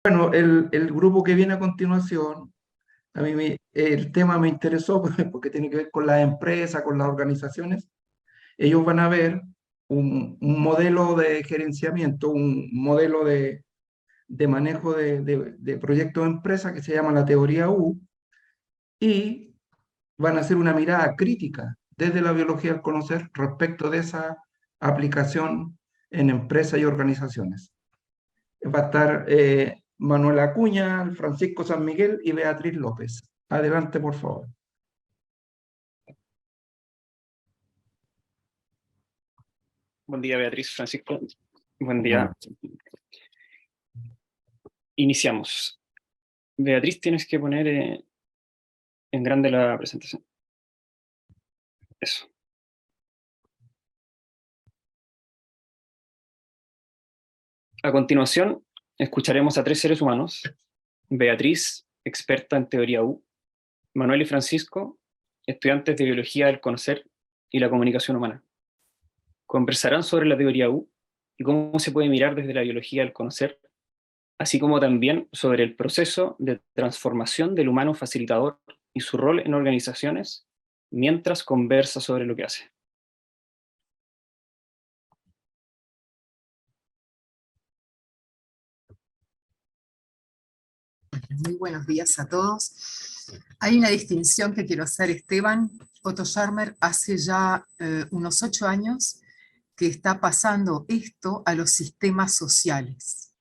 Bueno, el grupo que viene a continuación, el tema me interesó porque tiene que ver con las empresas, con las organizaciones. Ellos van a ver un modelo de gerenciamiento, un modelo de manejo de proyectos de empresa que se llama la teoría U, y van a hacer una mirada crítica desde la biología del conocer respecto de esa aplicación en empresas y organizaciones. Va a estar Manuel Acuña, Francisco San Miguel y Beatriz López. Adelante, por favor. Buen día, Beatriz, Francisco. Buen día. Iniciamos. Beatriz, tienes que poner en grande la presentación. Eso. A continuación, escucharemos a tres seres humanos: Beatriz, experta en teoría U; Manuel y Francisco, estudiantes de biología del conocer y la comunicación humana. Conversarán sobre la teoría U y cómo se puede mirar desde la biología del conocer, así como también sobre el proceso de transformación del humano facilitador y su rol en organizaciones mientras conversa sobre lo que hace. Muy buenos días a todos. Hay una distinción que quiero hacer, Esteban. Otto Scharmer hace ya unos 8 años que está pasando esto a los sistemas sociales.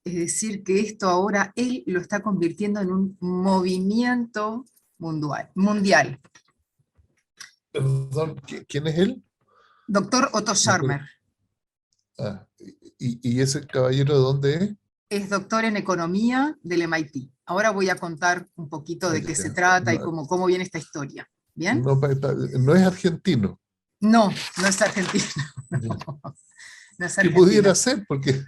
Es decir, que esto ahora él lo está convirtiendo en un movimiento mundial. Perdón, ¿quién es él? Doctor Otto Scharmer. ¿Y ese caballero de dónde es? Es doctor en economía del MIT. Ahora voy a contar un poquito de qué se trata y cómo viene esta historia. ¿Bien? No es argentino. No, no es argentino. No es argentino. ¿Qué pudiera ser? Porque...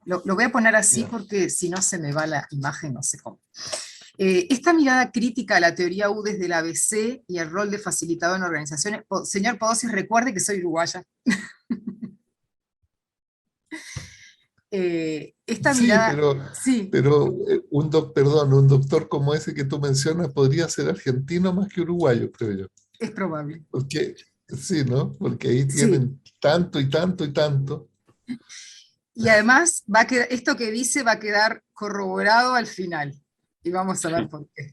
Lo voy a poner así porque si no se me va la imagen, no sé cómo. Esta mirada crítica a la teoría U desde el ABC y el rol de facilitador en organizaciones. Señor Podosis, recuerde que soy uruguaya. Esta mirada... pero un doctor como ese que tú mencionas podría ser argentino más que uruguayo, creo yo. Es probable. Porque, sí, ¿no? Porque ahí tienen tanto y tanto y tanto. Y además, esto que dice va a quedar corroborado al final. Y vamos a ver por qué.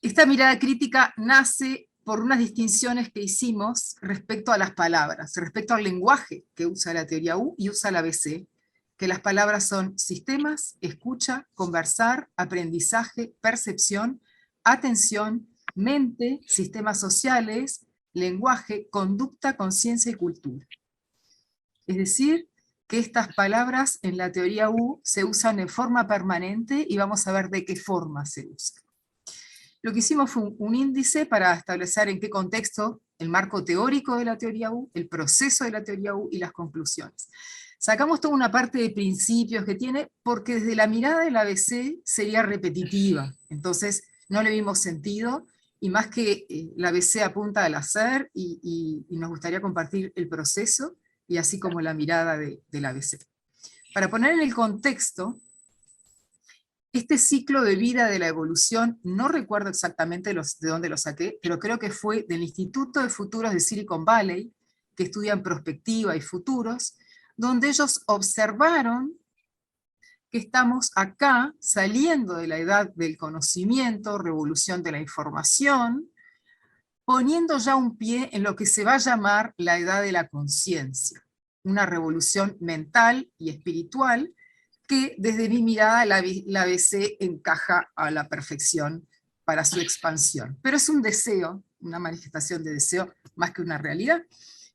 Esta mirada crítica nace por unas distinciones que hicimos respecto a las palabras, respecto al lenguaje que usa la teoría U y usa la ABC, que las palabras son sistemas, escucha, conversar, aprendizaje, percepción, atención, mente, sistemas sociales, lenguaje, conducta, conciencia y cultura. Es decir, que estas palabras en la teoría U se usan en forma permanente y vamos a ver de qué forma se usan. Lo que hicimos fue un índice para establecer en qué contexto el marco teórico de la teoría U, el proceso de la teoría U y las conclusiones. Sacamos toda una parte de principios que tiene, porque desde la mirada del ABC sería repetitiva, entonces no le vimos sentido, y más que la ABC apunta al hacer, y nos gustaría compartir el proceso, y así como la mirada del ABC. Para poner en el contexto, este ciclo de vida de la evolución, no recuerdo exactamente de dónde lo saqué, pero creo que fue del Instituto de Futuros de Silicon Valley, que estudian prospectiva y futuros, donde ellos observaron que estamos acá saliendo de la edad del conocimiento, revolución de la información, poniendo ya un pie en lo que se va a llamar la edad de la conciencia, una revolución mental y espiritual que desde mi mirada la ABC encaja a la perfección para su expansión. Pero es un deseo, una manifestación de deseo más que una realidad.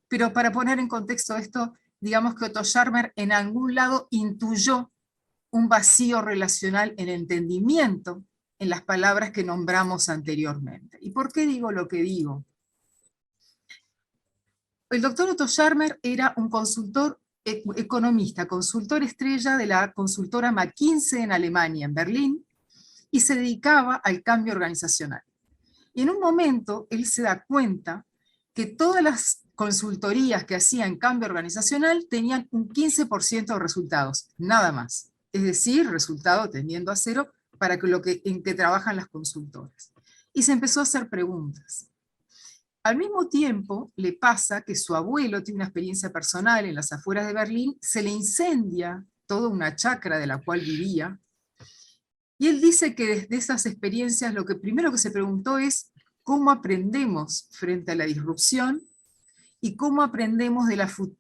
Pero para poner en contexto esto, digamos que Otto Scharmer en algún lado intuyó un vacío relacional en entendimiento en las palabras que nombramos anteriormente. ¿Y por qué digo lo que digo? El doctor Otto Scharmer era un consultor economista, consultor estrella de la consultora McKinsey en Alemania, en Berlín, y se dedicaba al cambio organizacional. Y en un momento él se da cuenta que todas las consultorías que hacían cambio organizacional tenían un 15% de resultados, nada más. Es decir, resultado tendiendo a cero para en que trabajan las consultoras. Y se empezó a hacer preguntas. Al mismo tiempo, le pasa que su abuelo tiene una experiencia personal en las afueras de Berlín, se le incendia toda una chacra de la cual vivía, y él dice que desde esas experiencias lo que primero que se preguntó es cómo aprendemos frente a la disrupción y cómo aprendemos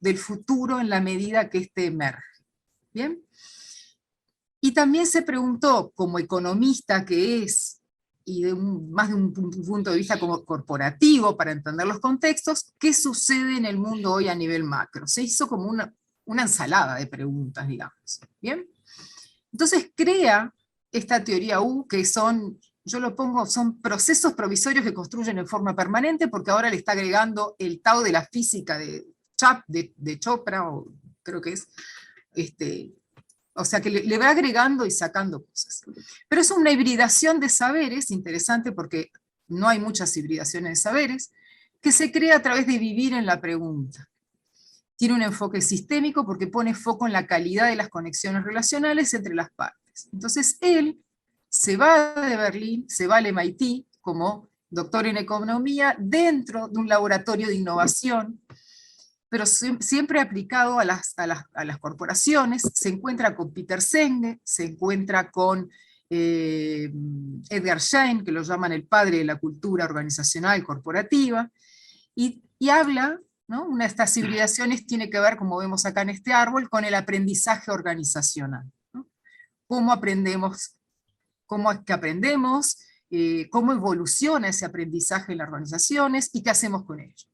del futuro en la medida que éste emerge. ¿Bien? Y también se preguntó, como economista que es, y más de un punto de vista como corporativo, para entender los contextos, ¿qué sucede en el mundo hoy a nivel macro? Se hizo como una ensalada de preguntas, digamos. ¿Bien? Entonces crea esta teoría U, que son, yo lo pongo, son procesos provisorios que construyen en forma permanente, porque ahora le está agregando el Tao de la física de Chopra, o creo que es, o sea que le va agregando y sacando cosas. Pero es una hibridación de saberes, interesante porque no hay muchas hibridaciones de saberes, que se crea a través de vivir en la pregunta. Tiene un enfoque sistémico porque pone foco en la calidad de las conexiones relacionales entre las partes. Entonces él se va de Berlín, se va al MIT como doctor en economía dentro de un laboratorio de innovación, pero siempre aplicado a las corporaciones. Se encuentra con Peter Senge, se encuentra con Edgar Schein, que lo llaman el padre de la cultura organizacional corporativa, y habla, ¿no? Una de estas hibridaciones tiene que ver, como vemos acá en este árbol, con el aprendizaje organizacional, ¿no? Cómo aprendemos, cómo es que aprendemos, cómo evoluciona ese aprendizaje en las organizaciones y qué hacemos con ello.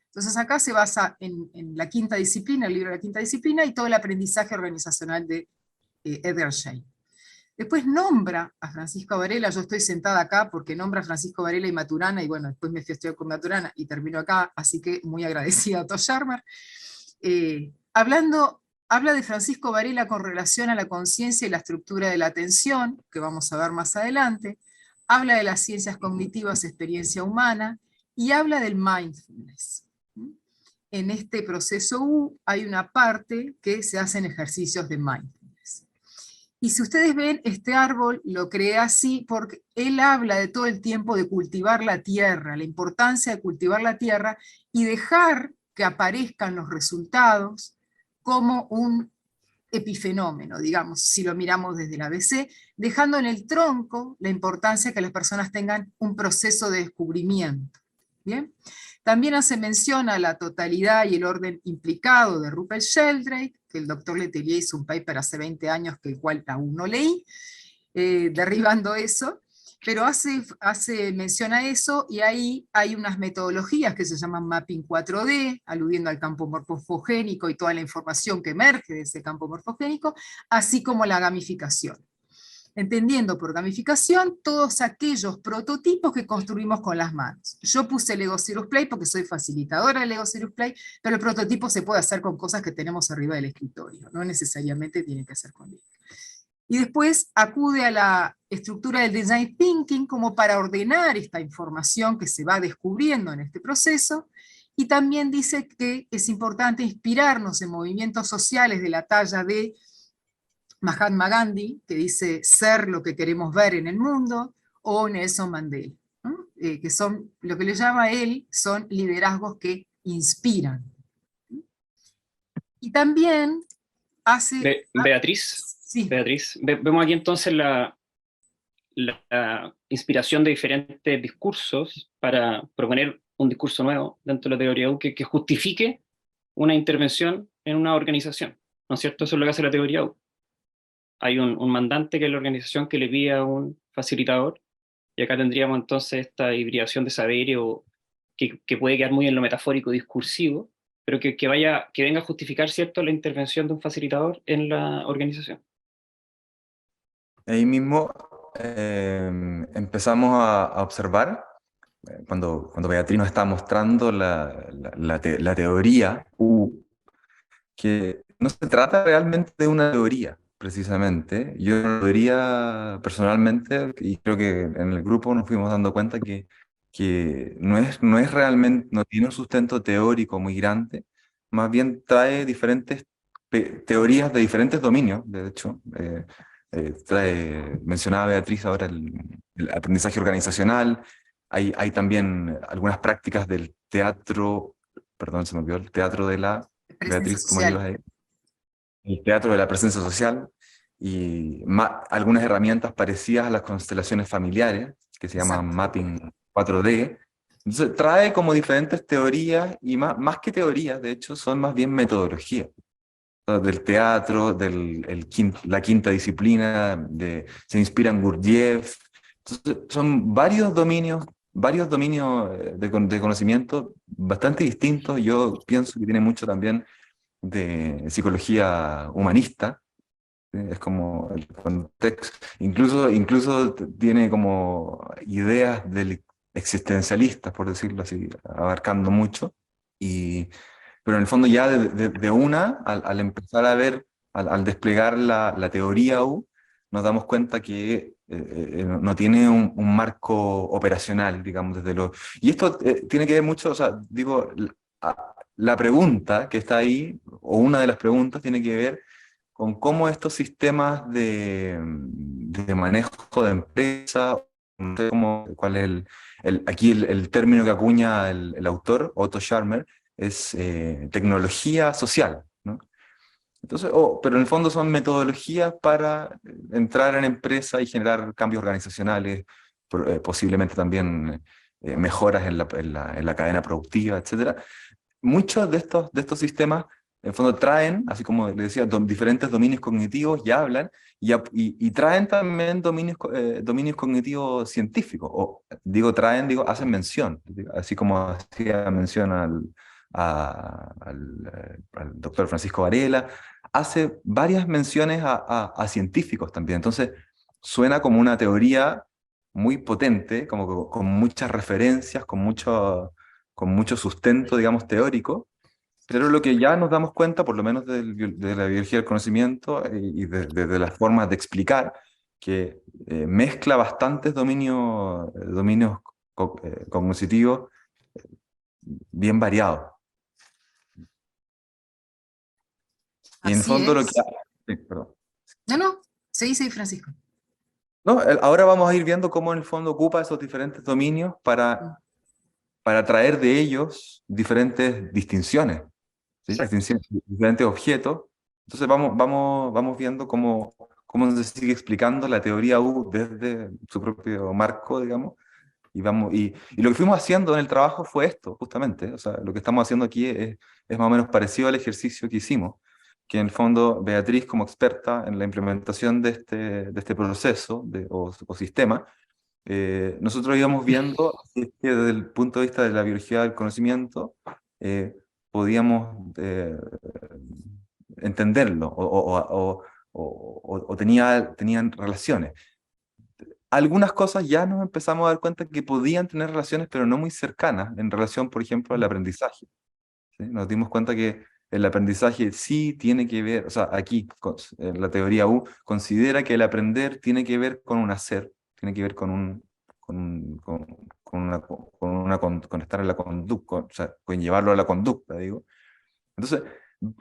Entonces acá se basa en la quinta disciplina, el libro de la quinta disciplina, y todo el aprendizaje organizacional de Edgar Schein. Después nombra a Francisco Varela, yo estoy sentada acá porque nombra a Francisco Varela y Maturana, y bueno, después me fui a estudiar con Maturana y termino acá, así que muy agradecida a Otto Scharmer. Habla de Francisco Varela con relación a la conciencia y la estructura de la atención, que vamos a ver más adelante. Habla de las ciencias cognitivas, experiencia humana, y habla del mindfulness. En este proceso U hay una parte que se hacen ejercicios de mindfulness. Y si ustedes ven, este árbol lo creé así porque él habla de todo el tiempo de cultivar la tierra, la importancia de cultivar la tierra y dejar que aparezcan los resultados como un epifenómeno, digamos, si lo miramos desde la ABC, dejando en el tronco la importancia de que las personas tengan un proceso de descubrimiento. ¿Bien? También hace mención a la totalidad y el orden implicado de Rupert Sheldrake, que el doctor Letelier hizo un paper hace 20 años, que el cual aún no leí, derribando eso, pero hace mención a eso, y ahí hay unas metodologías que se llaman mapping 4D, aludiendo al campo morfogénico y toda la información que emerge de ese campo morfogénico, así como la gamificación. Entendiendo por gamificación todos aquellos prototipos que construimos con las manos. Yo puse Lego Cirrus Play porque soy facilitadora de Lego Cirrus Play, pero el prototipo se puede hacer con cosas que tenemos arriba del escritorio, no necesariamente tiene que ser con Lego. Y después acude a la estructura del design thinking como para ordenar esta información que se va descubriendo en este proceso, y también dice que es importante inspirarnos en movimientos sociales de la talla de Mahatma Gandhi, que dice ser lo que queremos ver en el mundo, o Nelson Mandela, ¿no? Que son, lo que le llama él, son liderazgos que inspiran. Y también hace... Beatriz, sí. Beatriz, vemos aquí entonces la inspiración de diferentes discursos para proponer un discurso nuevo dentro de la teoría U que justifique una intervención en una organización, ¿no es cierto? Eso es lo que hace la teoría U. Hay un mandante que es la organización que le pide a un facilitador, y acá tendríamos entonces esta hibridación de saberes que puede quedar muy en lo metafórico discursivo, pero que venga a justificar, ¿cierto?, la intervención de un facilitador en la organización. Ahí mismo empezamos a observar, cuando Beatriz nos está mostrando la teoría U, que no se trata realmente de una teoría, precisamente. Yo lo diría personalmente, y creo que en el grupo nos fuimos dando cuenta que que no es realmente, no tiene un sustento teórico muy grande, más bien trae diferentes teorías de diferentes dominios, de hecho. Mencionaba Beatriz ahora el aprendizaje organizacional, hay también algunas prácticas del teatro, perdón, se me olvidó, el teatro de la, Presencia Beatriz, ¿cómo ibas social. ahí? El teatro de la presencia social y algunas herramientas parecidas a las constelaciones familiares, que se llaman Exacto. mapping 4D. Entonces trae como diferentes teorías y más que teorías, de hecho, son más bien metodologías. Del teatro, la quinta disciplina, se inspira en Gurdjieff. Entonces, son varios dominios de conocimiento bastante distintos. Yo pienso que tiene mucho también de psicología humanista, ¿sí? Es como el contexto, incluso tiene como ideas del existencialistas, por decirlo así, abarcando mucho, pero en el fondo ya al empezar a ver, al desplegar la teoría U, nos damos cuenta que no tiene un marco operacional, digamos, Y esto tiene que ver mucho, o sea, digo, la pregunta que está ahí, o una de las preguntas, tiene que ver con cómo estos sistemas de manejo de empresa, no sé cuál es aquí el término que acuña el autor, Otto Scharmer, es tecnología social, ¿no? Entonces, pero en el fondo son metodologías para entrar en empresa y generar cambios organizacionales, posiblemente también mejoras en la cadena productiva, etcétera. Muchos de estos sistemas, en el fondo, traen, así como le decía, diferentes dominios cognitivos y hablan, y traen también dominios cognitivos científicos. O digo, hacen mención, así como hacía mención al doctor Francisco Varela, hace varias menciones a científicos también. Entonces, suena como una teoría muy potente, como con muchas referencias, con mucho sustento, digamos, teórico, pero lo que ya nos damos cuenta, por lo menos de la biología del conocimiento y de las formas de explicar, que mezcla bastantes dominios cognitivos bien variados. Y en el Así fondo lo que... es. Sí, perdón. No, se dice Francisco. No, ahora vamos a ir viendo cómo en el fondo ocupa esos diferentes dominios para traer de ellos diferentes distinciones, ¿sí? Diferentes objetos. Entonces vamos viendo cómo se sigue explicando la teoría U desde su propio marco, digamos, y lo que fuimos haciendo en el trabajo fue esto, justamente. O sea, lo que estamos haciendo aquí es más o menos parecido al ejercicio que hicimos, que en el fondo Beatriz, como experta en la implementación de este proceso o sistema, nosotros íbamos viendo si es que desde el punto de vista de la biología del conocimiento podíamos entenderlo o tenían relaciones. Algunas cosas ya nos empezamos a dar cuenta que podían tener relaciones, pero no muy cercanas, en relación, por ejemplo, al aprendizaje, ¿sí? Nos dimos cuenta que el aprendizaje sí tiene que ver, o sea, aquí en la teoría U considera que el aprender tiene que ver con un hacer, tiene que ver con estar en la conducta, o sea, con llevarlo a la conducta, digo. Entonces,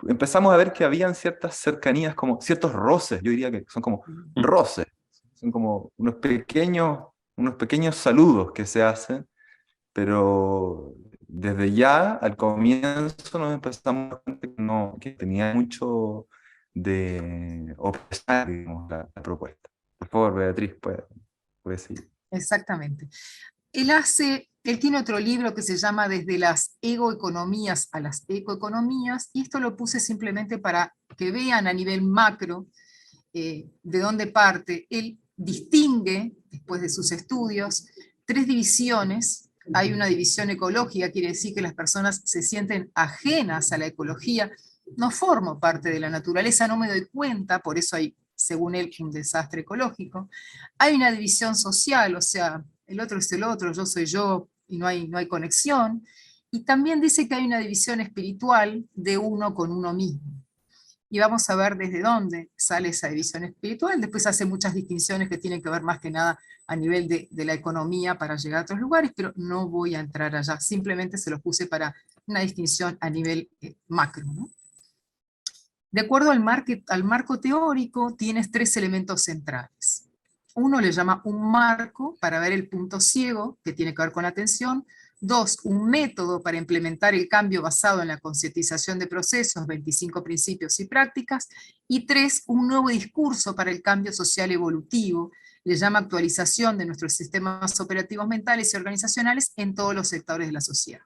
empezamos a ver que habían ciertas cercanías, como ciertos roces, yo diría que son como roces, son como unos pequeños saludos que se hacen, pero desde ya, al comienzo, nos empezamos a dar cuenta que tenía mucho de opresar, digamos, la propuesta. Por favor, Beatriz, puede seguir. Exactamente. Él tiene otro libro que se llama Desde las egoeconomías a las ecoeconomías, y esto lo puse simplemente para que vean a nivel macro de dónde parte. Él distingue, después de sus estudios, tres divisiones. Hay una división ecológica, quiere decir que las personas se sienten ajenas a la ecología. No formo parte de la naturaleza, no me doy cuenta, por eso hay, según él, un desastre ecológico. Hay una división social, o sea, el otro es el otro, yo soy yo, y no hay conexión. Y también dice que hay una división espiritual de uno con uno mismo. y vamos a ver desde dónde sale esa división espiritual. Después hace muchas distinciones que tienen que ver más que nada a nivel de la economía para llegar a otros lugares, pero no voy a entrar allá, simplemente se los puse para una distinción a nivel macro, ¿no? De acuerdo al marco teórico, tienes tres elementos centrales. Uno le llama un marco para ver el punto ciego, que tiene que ver con la atención. Dos, un método para implementar el cambio basado en la concientización de procesos, 25 principios y prácticas. Y tres, un nuevo discurso para el cambio social evolutivo, le llama actualización de nuestros sistemas operativos mentales y organizacionales en todos los sectores de la sociedad.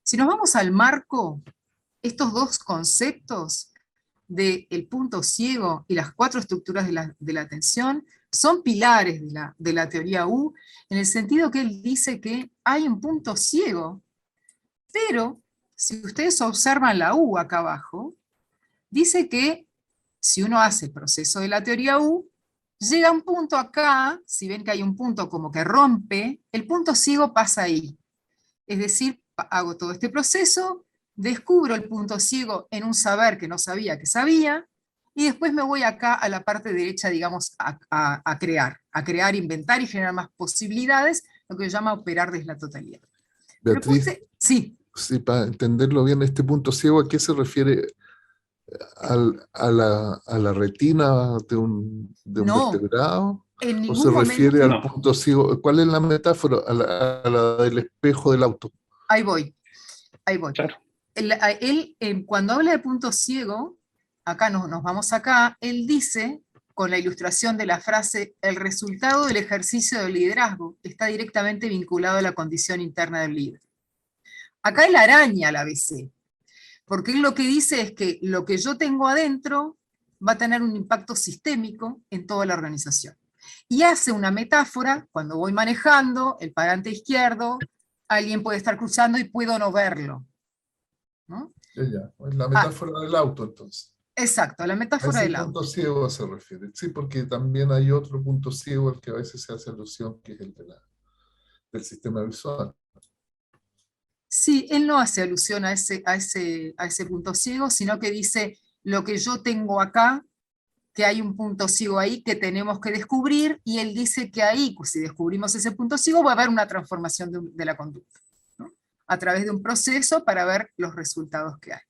Si nos vamos al marco, estos dos conceptos del punto ciego y las cuatro estructuras de la atención son pilares de la teoría U, en el sentido que él dice que hay un punto ciego, pero si ustedes observan la U acá abajo, dice que si uno hace el proceso de la teoría U, llega un punto acá, si ven que hay un punto como que rompe, el punto ciego pasa ahí. Es decir, hago todo este proceso, descubro el punto ciego en un saber que no sabía que sabía, y después me voy acá a la parte derecha, digamos, a crear, inventar y generar más posibilidades, lo que se llama operar desde la totalidad. Beatriz, Sí. sí, para entenderlo bien, este punto ciego, ¿a qué se refiere? A la retina de un No, vertebrado? en ¿O se ningún momento. refiere al No, punto ciego? ¿Cuál es la metáfora? A la del espejo del auto. Ahí voy. claro. Cuando habla de punto ciego, acá nos vamos acá, él dice, con la ilustración de la frase, el resultado del ejercicio del liderazgo está directamente vinculado a la condición interna del líder. Acá él araña la ABC, porque él lo que dice es que lo que yo tengo adentro va a tener un impacto sistémico en toda la organización. Y hace una metáfora, cuando voy manejando, el parante izquierdo, alguien puede estar cruzando y puedo no verlo, ¿no? Ya. Es la metáfora del auto, entonces. Exacto, la A metáfora ese del auto. punto ciego se refiere. Sí, porque también hay otro punto ciego al que a veces se hace alusión, que es el del sistema visual. Sí, él no hace alusión a ese punto ciego, sino que dice lo que yo tengo acá, que hay un punto ciego ahí que tenemos que descubrir, y él dice que ahí, pues, si descubrimos ese punto ciego, va a haber una transformación de la conducta, ¿no? A través de un proceso para ver los resultados que hay.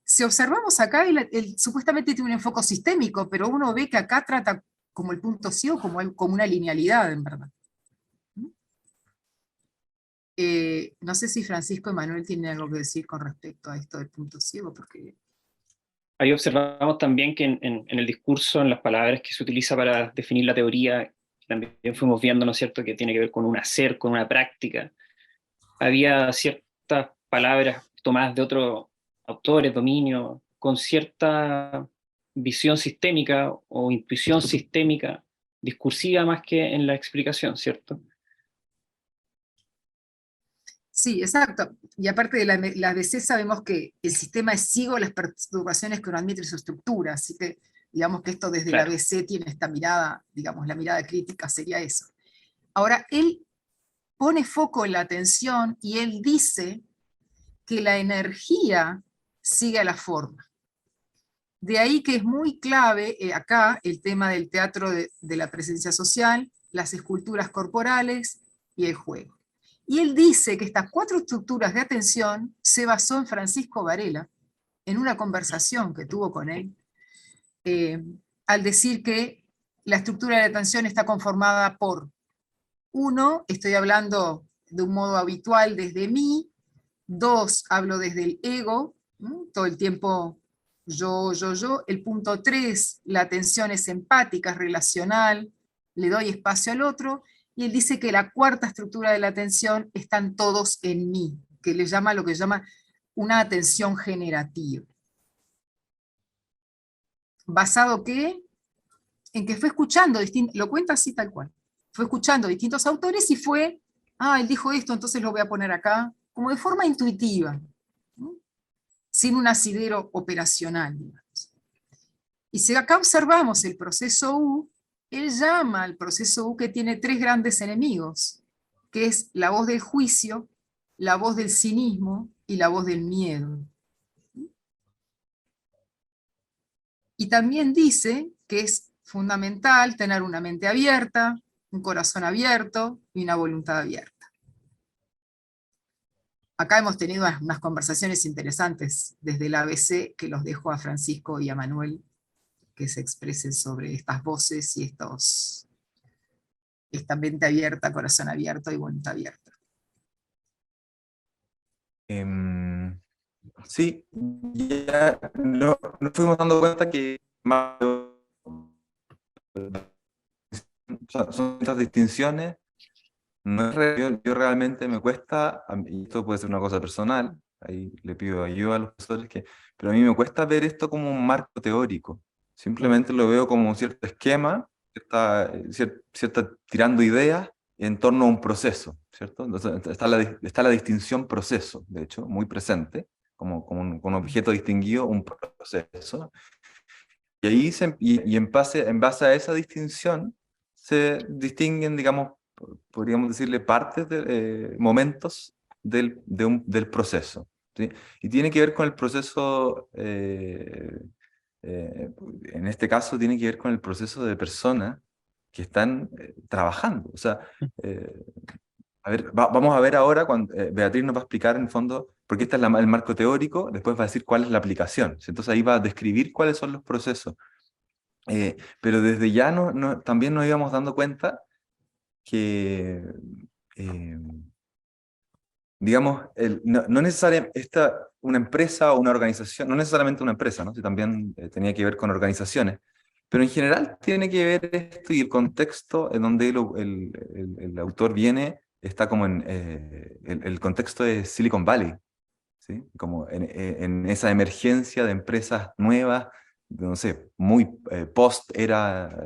Si observamos acá, él supuestamente tiene un enfoque sistémico, pero uno ve que acá trata como el punto ciego como una linealidad, en verdad. No sé si Francisco Emanuel tiene algo que decir con respecto a esto del punto ciego, porque... Ahí observamos también que en el discurso, en las palabras que se utiliza para definir la teoría, también fuimos viendo, ¿no es cierto?, que tiene que ver con un hacer, con una práctica. Había ciertas palabras tomadas de otros autores, dominio, con cierta visión sistémica o intuición sistémica, discursiva más que en la explicación, ¿cierto? Sí, exacto. Y aparte de la ABC sabemos que el sistema es ciego a las perturbaciones que uno admite en su estructura, así que digamos que esto desde la Claro. ABC tiene esta mirada, digamos, la mirada crítica sería eso. Ahora, él pone foco en la atención y él dice que la energía sigue a la forma. De ahí que es muy clave acá el tema del teatro de la presencia social, las esculturas corporales y el juego. Y él dice que estas cuatro estructuras de atención se basó en Francisco Varela, en una conversación que tuvo con él, al decir que la estructura de la atención está conformada por, uno, estoy hablando de un modo habitual desde mí; dos, hablo desde el ego, todo el tiempo yo. El punto 3, la atención es empática, es relacional, le doy espacio al otro. Y él dice que la cuarta estructura de la atención están todos en mí, que le llama lo que llama una atención generativa. ¿Basado qué? En que fue escuchando, lo cuenta así tal cual, fue escuchando distintos autores y fue, él dijo esto, entonces lo voy a poner acá, como de forma intuitiva, ¿no? Sin un asidero operacional, digamos. Y si acá observamos el proceso U, él llama al proceso U que tiene tres grandes enemigos, que es la voz del juicio, la voz del cinismo y la voz del miedo. Y también dice que es fundamental tener una mente abierta, un corazón abierto y una voluntad abierta. Acá hemos tenido unas conversaciones interesantes desde el ABC que los dejo a Francisco y a Manuel que se expresen sobre estas voces y esta mente abierta, corazón abierto y voluntad abierta. Sí, ya nos fuimos dando cuenta que son estas distinciones. No es yo realmente me cuesta, y esto puede ser una cosa personal, ahí le pido ayuda a los profesores, pero a mí me cuesta ver esto como un marco teórico. Simplemente lo veo como un cierto esquema, cierta tirando ideas en torno a un proceso, ¿cierto? Entonces, está la distinción proceso, de hecho, muy presente, como un objeto distinguido, un proceso. Y ahí en base a esa distinción se distinguen, digamos, podríamos decirle partes momentos del proceso, ¿sí? Y tiene que ver con el proceso, en este caso tiene que ver con el proceso de personas que están trabajando. O sea, a ver, vamos a ver ahora, cuando Beatriz nos va a explicar en el fondo, porque este es el marco teórico, después va a decir cuál es la aplicación. Entonces ahí va a describir cuáles son los procesos. Pero desde ya también nos íbamos dando cuenta que, digamos, no necesariamente una empresa o una organización, no necesariamente una empresa, ¿no? Si también tenía que ver con organizaciones, pero en general tiene que ver esto y el contexto en donde el autor viene, está como en el contexto de Silicon Valley, ¿sí? Como en esa emergencia de empresas nuevas, no sé, muy post-era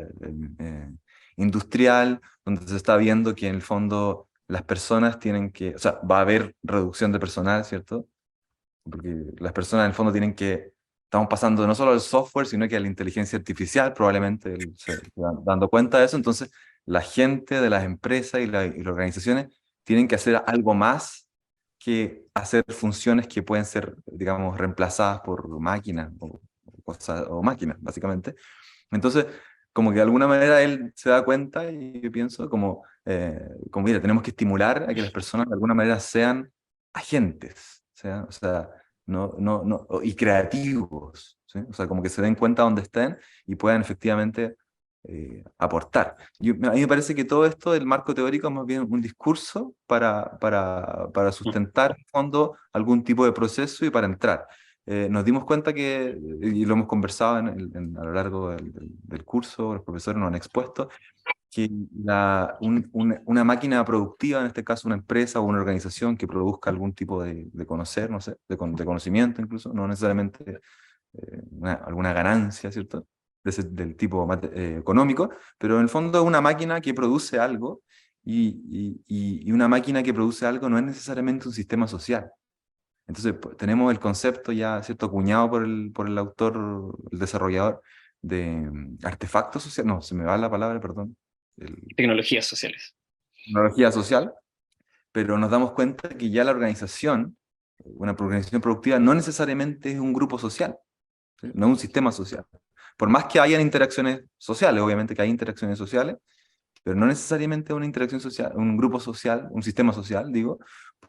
industrial, donde se está viendo que en el fondo las personas tienen que, o sea, va a haber reducción de personal, ¿cierto? Porque las personas en el fondo estamos pasando no solo al software, sino que a la inteligencia artificial, probablemente se van dando cuenta de eso. Entonces la gente de las empresas y las organizaciones tienen que hacer algo más que hacer funciones que pueden ser, digamos, reemplazadas por máquinas o máquinas, básicamente. Entonces, como que de alguna manera él se da cuenta, y yo pienso como mira, tenemos que estimular a que las personas de alguna manera sean agentes, o sea, y creativos, ¿sí? O sea, como que se den cuenta donde estén y puedan efectivamente aportar. A mí me parece que todo esto del marco teórico es más bien un discurso para sustentar en el fondo algún tipo de proceso y para entrar. Nos dimos cuenta que, y lo hemos conversado a lo largo del curso, los profesores nos han expuesto, que una máquina productiva, en este caso una empresa o una organización que produzca algún tipo de conocer, no sé, de conocimiento incluso, no necesariamente alguna ganancia, ¿cierto? Del tipo económico, pero en el fondo es una máquina que produce algo y una máquina que produce algo no es necesariamente un sistema social. Entonces tenemos el concepto ya, ¿cierto?, acuñado por el autor, el desarrollador, de artefactos sociales, no, se me va la palabra, perdón. Tecnologías sociales. Tecnología social, pero nos damos cuenta que ya la organización, una organización productiva, no necesariamente es un grupo social, ¿sí? No es un sistema social. Por más que hayan interacciones sociales, obviamente que hay interacciones sociales, pero no necesariamente una interacción social, un grupo social, un sistema social, digo,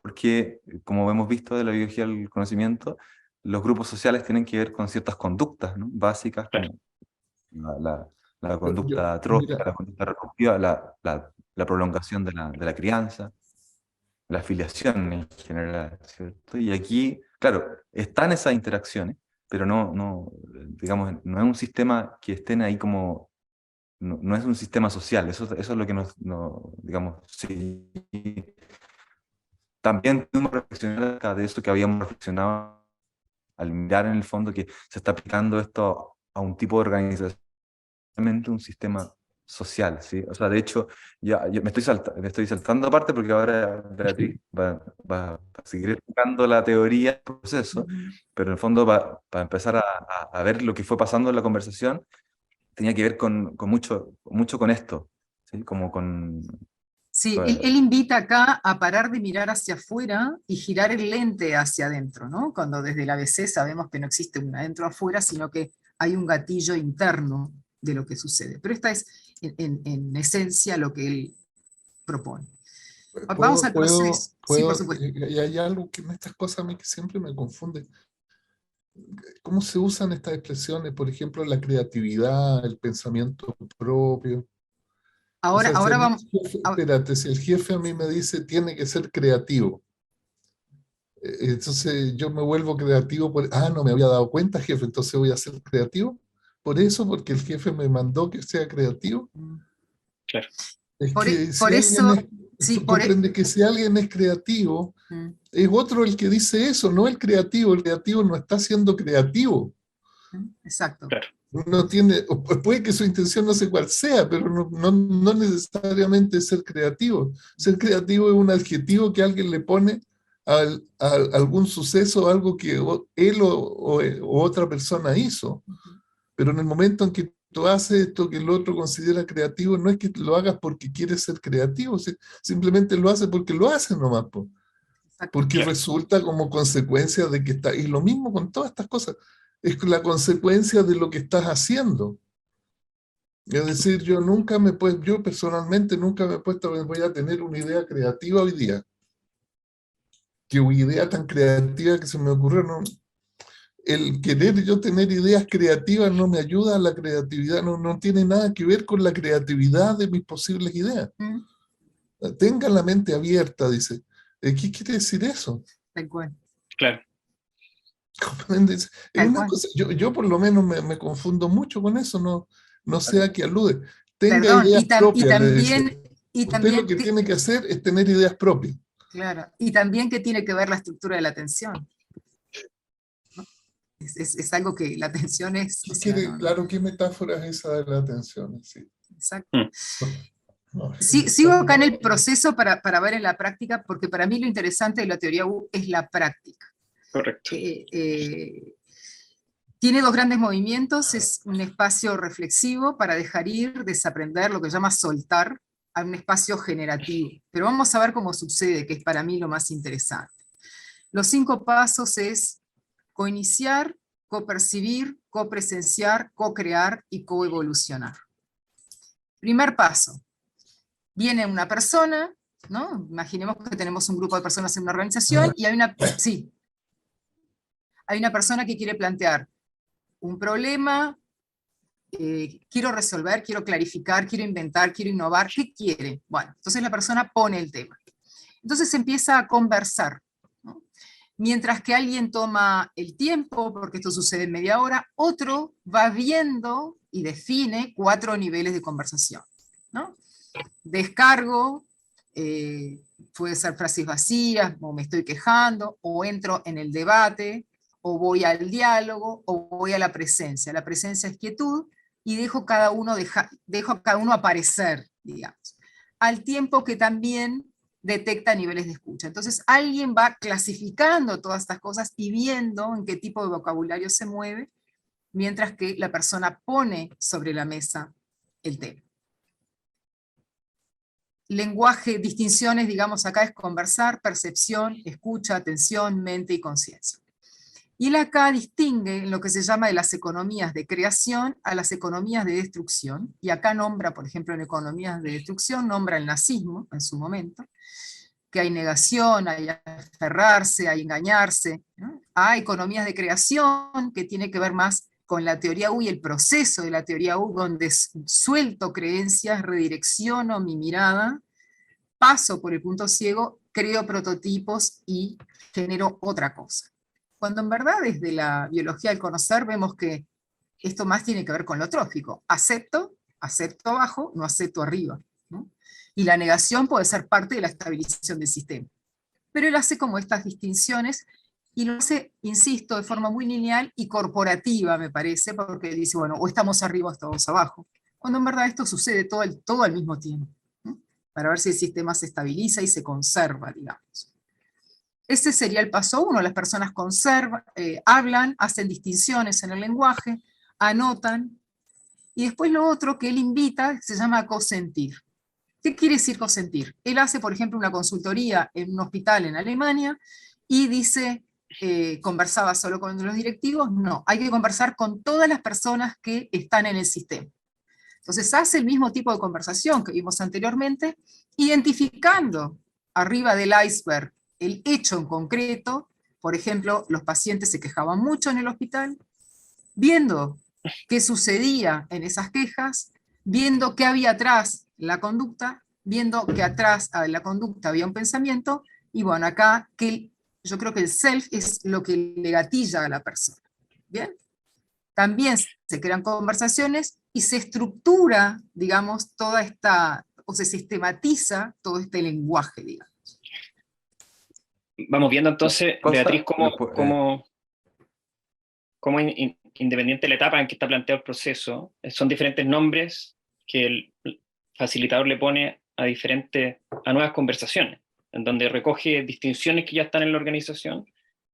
porque, como hemos visto de la biología del conocimiento, los grupos sociales tienen que ver con ciertas conductas, ¿no?, básicas, Claro. como la conducta trófica, Mira, la conducta reproductiva, la prolongación de la crianza, la afiliación en general, ¿cierto? Y aquí, claro, están esas interacciones, pero digamos, no es un sistema que estén ahí como, no es un sistema social, eso es lo que digamos, sí. También tuvimos que reflexionar acerca de esto que habíamos reflexionado al mirar en el fondo que se está aplicando esto a un tipo de organización, un sistema social, ¿sí? O sea, de hecho, yo me estoy saltando aparte porque ahora Beatriz va a seguir explicando la teoría del proceso, pero en el fondo para empezar a ver lo que fue pasando en la conversación, tenía que ver con mucho con esto, ¿sí? Como con... Sí, él invita acá a parar de mirar hacia afuera y girar el lente hacia adentro, ¿no? Cuando desde el ABC sabemos que no existe un adentro afuera, sino que hay un gatillo interno de lo que sucede. Pero esta es, en esencia, lo que él propone. Vamos al proceso. Sí, por supuesto. Y hay algo que en estas cosas a mí que siempre me confunde. ¿Cómo se usan estas expresiones? Por ejemplo, la creatividad, el pensamiento propio. O sea, Ahora vamos... espérate, si el jefe a mí me dice tiene que ser creativo, entonces yo me vuelvo creativo no me había dado cuenta, jefe, entonces voy a ser creativo. Por eso, porque el jefe me mandó que sea creativo. Claro. Es Por que si por eso... alguien Sí, comprende que si alguien es creativo, es otro el que dice eso, no el creativo no está siendo creativo. Exacto. Claro. No tiene, puede que su intención no sé cuál sea, pero no necesariamente es ser creativo. Ser creativo es un adjetivo que alguien le pone a algún suceso, algo que él o otra persona hizo. Pero en el momento en que tú haces esto que el otro considera creativo, no es que lo hagas porque quieres ser creativo, simplemente lo hace porque lo hace nomás, porque resulta como consecuencia de que está, y lo mismo con todas estas cosas, es la consecuencia de lo que estás haciendo. Es decir, yo personalmente nunca me he puesto, voy a tener una idea creativa hoy día. Qué idea tan creativa que se me ocurrió, no. El querer yo tener ideas creativas no me ayuda a la creatividad, no tiene nada que ver con la creatividad de mis posibles ideas. Tengan la mente abierta, dice. ¿Qué quiere decir eso? Tal cual. Claro. ¿Comprendes? Es una cosa, yo por lo menos me confundo mucho con eso, no sé a qué alude. Tenga Perdón, ideas propias. y Usted lo que tiene que hacer es tener ideas propias. Claro, y también que tiene que ver la estructura de la atención. Es algo que la atención es... Claro, ¿qué metáfora es esa de la atención? Sí. Exacto. Sigo acá en el proceso para ver en la práctica, porque para mí lo interesante de la teoría U es la práctica. Correcto. Tiene dos grandes movimientos, es un espacio reflexivo para dejar ir, desaprender, lo que llama soltar, a un espacio generativo. Pero vamos a ver cómo sucede, que es para mí lo más interesante. Los 5 pasos es coiniciar, copercibir, copresenciar, co-crear y coevolucionar. Primer paso. Viene una persona, ¿no? Imaginemos que tenemos un grupo de personas en una organización y hay una persona que quiere plantear un problema, quiero resolver, quiero clarificar, quiero inventar, quiero innovar, ¿qué quiere? Bueno, entonces la persona pone el tema. Entonces empieza a conversar, ¿no? Mientras que alguien toma el tiempo, porque esto sucede en media hora, otro va viendo y define 4 niveles de conversación, ¿no? Descargo, puede ser frases vacías, o me estoy quejando, o entro en el debate, o voy al diálogo, o voy a la presencia. La presencia es quietud, y dejo a cada uno aparecer, digamos, al tiempo que también detecta niveles de escucha. Entonces alguien va clasificando todas estas cosas y viendo en qué tipo de vocabulario se mueve, mientras que la persona pone sobre la mesa el tema. Lenguaje, distinciones, digamos acá es conversar, percepción, escucha, atención, mente y conciencia. Y él acá distingue en lo que se llama de las economías de creación a las economías de destrucción, y acá nombra, por ejemplo, en economías de destrucción, nombra el nazismo en su momento, que hay negación, hay aferrarse, hay engañarse, ¿no? Hay economías de creación que tiene que ver más con la teoría U y el proceso de la teoría U, donde suelto creencias, redirecciono mi mirada, paso por el punto ciego, creo prototipos y genero otra cosa. Cuando en verdad desde la biología del conocer vemos que esto más tiene que ver con lo trófico. Acepto abajo, no acepto arriba, ¿no? Y la negación puede ser parte de la estabilización del sistema. Pero él hace como estas distinciones, y lo hace, insisto, de forma muy lineal y corporativa, me parece, porque dice, bueno, o estamos arriba o estamos abajo. Cuando en verdad esto sucede todo al mismo tiempo, ¿no? Para ver si el sistema se estabiliza y se conserva, digamos. Ese sería el paso 1, las personas hablan, hacen distinciones en el lenguaje, anotan, y después lo otro que él invita se llama cosentir. ¿Qué quiere decir cosentir? Él hace, por ejemplo, una consultoría en un hospital en Alemania, y dice, conversaba solo con los directivos, no, hay que conversar con todas las personas que están en el sistema. Entonces hace el mismo tipo de conversación que vimos anteriormente, identificando arriba del iceberg el hecho en concreto. Por ejemplo, los pacientes se quejaban mucho en el hospital, viendo qué sucedía en esas quejas, viendo qué había atrás la conducta, viendo que atrás de la conducta había un pensamiento, y bueno, acá yo creo que el self es lo que le gatilla a la persona. ¿Bien? También se crean conversaciones y se estructura, digamos, toda esta, o se sistematiza todo este lenguaje, digamos. Vamos viendo entonces, Cosa, Beatriz, lo cómo independiente de la etapa en que está planteado el proceso, son diferentes nombres que el facilitador le pone a nuevas conversaciones, en donde recoge distinciones que ya están en la organización,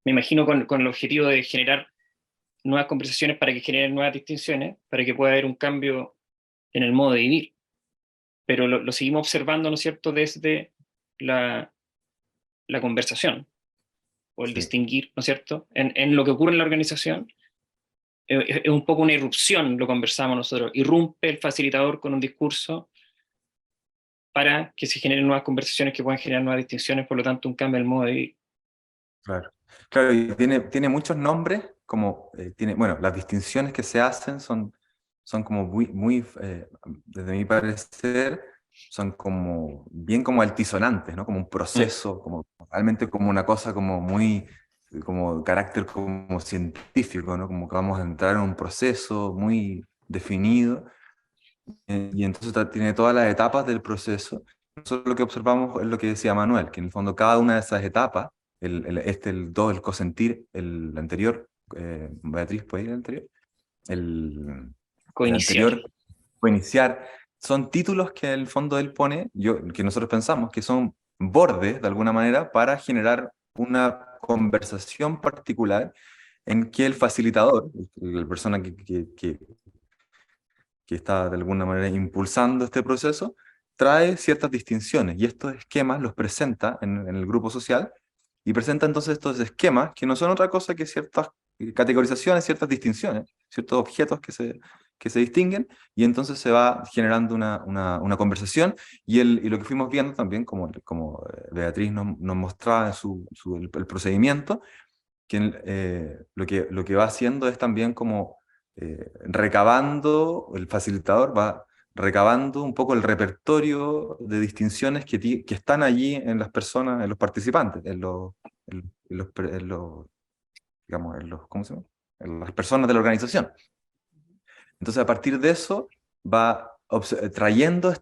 me imagino con el objetivo de generar nuevas conversaciones para que generen nuevas distinciones, para que pueda haber un cambio en el modo de vivir. Pero lo seguimos observando, ¿no es cierto?, desde la conversación, o el Sí. distinguir, ¿no es cierto?, en lo que ocurre en la organización. Es un poco una irrupción, lo conversamos nosotros, irrumpe el facilitador con un discurso para que se generen nuevas conversaciones que puedan generar nuevas distinciones, por lo tanto un cambio en el modo de vivir. Claro, claro, y tiene muchos nombres, como bueno, las distinciones que se hacen son como muy desde mi parecer, son como bien como altisonantes, ¿no? Como un proceso, como realmente como una cosa como muy, como carácter como científico, ¿no? Como que vamos a entrar en un proceso muy definido, y entonces tiene todas las etapas del proceso. Nosotros lo que observamos es lo que decía Manuel, que en el fondo cada una de esas etapas, el 2, el cosentir, el anterior, Beatriz, ¿puede ir el anterior? El Coiniciar. anterior, coiniciar, son títulos que en el fondo él pone, que nosotros pensamos que son bordes, de alguna manera, para generar una conversación particular en que el facilitador, la persona que está de alguna manera impulsando este proceso, trae ciertas distinciones y estos esquemas los presenta en el grupo social, y presenta entonces estos esquemas que no son otra cosa que ciertas categorizaciones, ciertas distinciones, ciertos objetos que se distinguen, y entonces se va generando una conversación, y lo que fuimos viendo también, como Beatriz nos mostraba en el procedimiento, que lo que va haciendo es también como recabando, el facilitador va recabando un poco el repertorio de distinciones que están allí en las personas, en los participantes, digamos, ¿cómo se llama? En las personas de la organización. Entonces, a partir de eso, va trayendo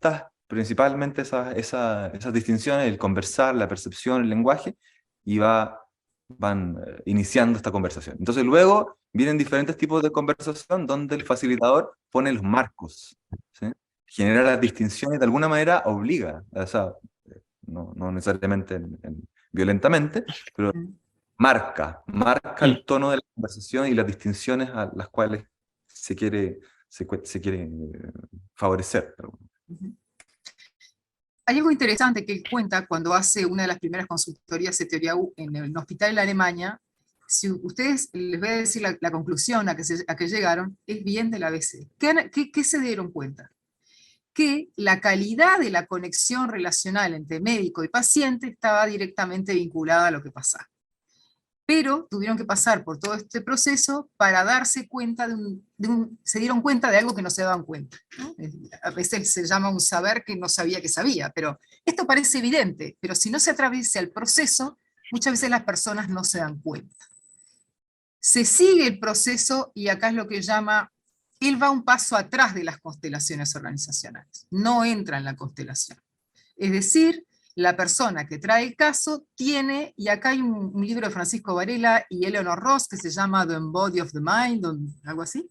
principalmente esas distinciones, el conversar, la percepción, el lenguaje, y van iniciando esta conversación. Entonces luego vienen diferentes tipos de conversación donde el facilitador pone los marcos, ¿sí? Genera las distinciones, de alguna manera obliga, o sea, no necesariamente violentamente, pero marca el tono de la conversación y las distinciones a las cuales se quiere favorecer. Hay algo interesante que él cuenta cuando hace una de las primeras consultorías de teoría U en el hospital de Alemania. Si ustedes, les voy a decir la conclusión a que llegaron, es bien del ABC. ¿Qué se dieron cuenta? Que la calidad de la conexión relacional entre médico y paciente estaba directamente vinculada a lo que pasaba. Pero tuvieron que pasar por todo este proceso para darse cuenta se dieron cuenta de algo que no se daban cuenta, ¿no? A veces se llama un saber que no sabía que sabía, pero esto parece evidente, pero si no se atraviesa el proceso, muchas veces las personas no se dan cuenta. Se sigue el proceso, y acá es lo que llama, él va un paso atrás de las constelaciones organizacionales, no entra en la constelación. Es decir, la persona que trae el caso tiene, y acá hay un libro de Francisco Varela y Eleanor Ross que se llama The Body of the Mind, o algo así,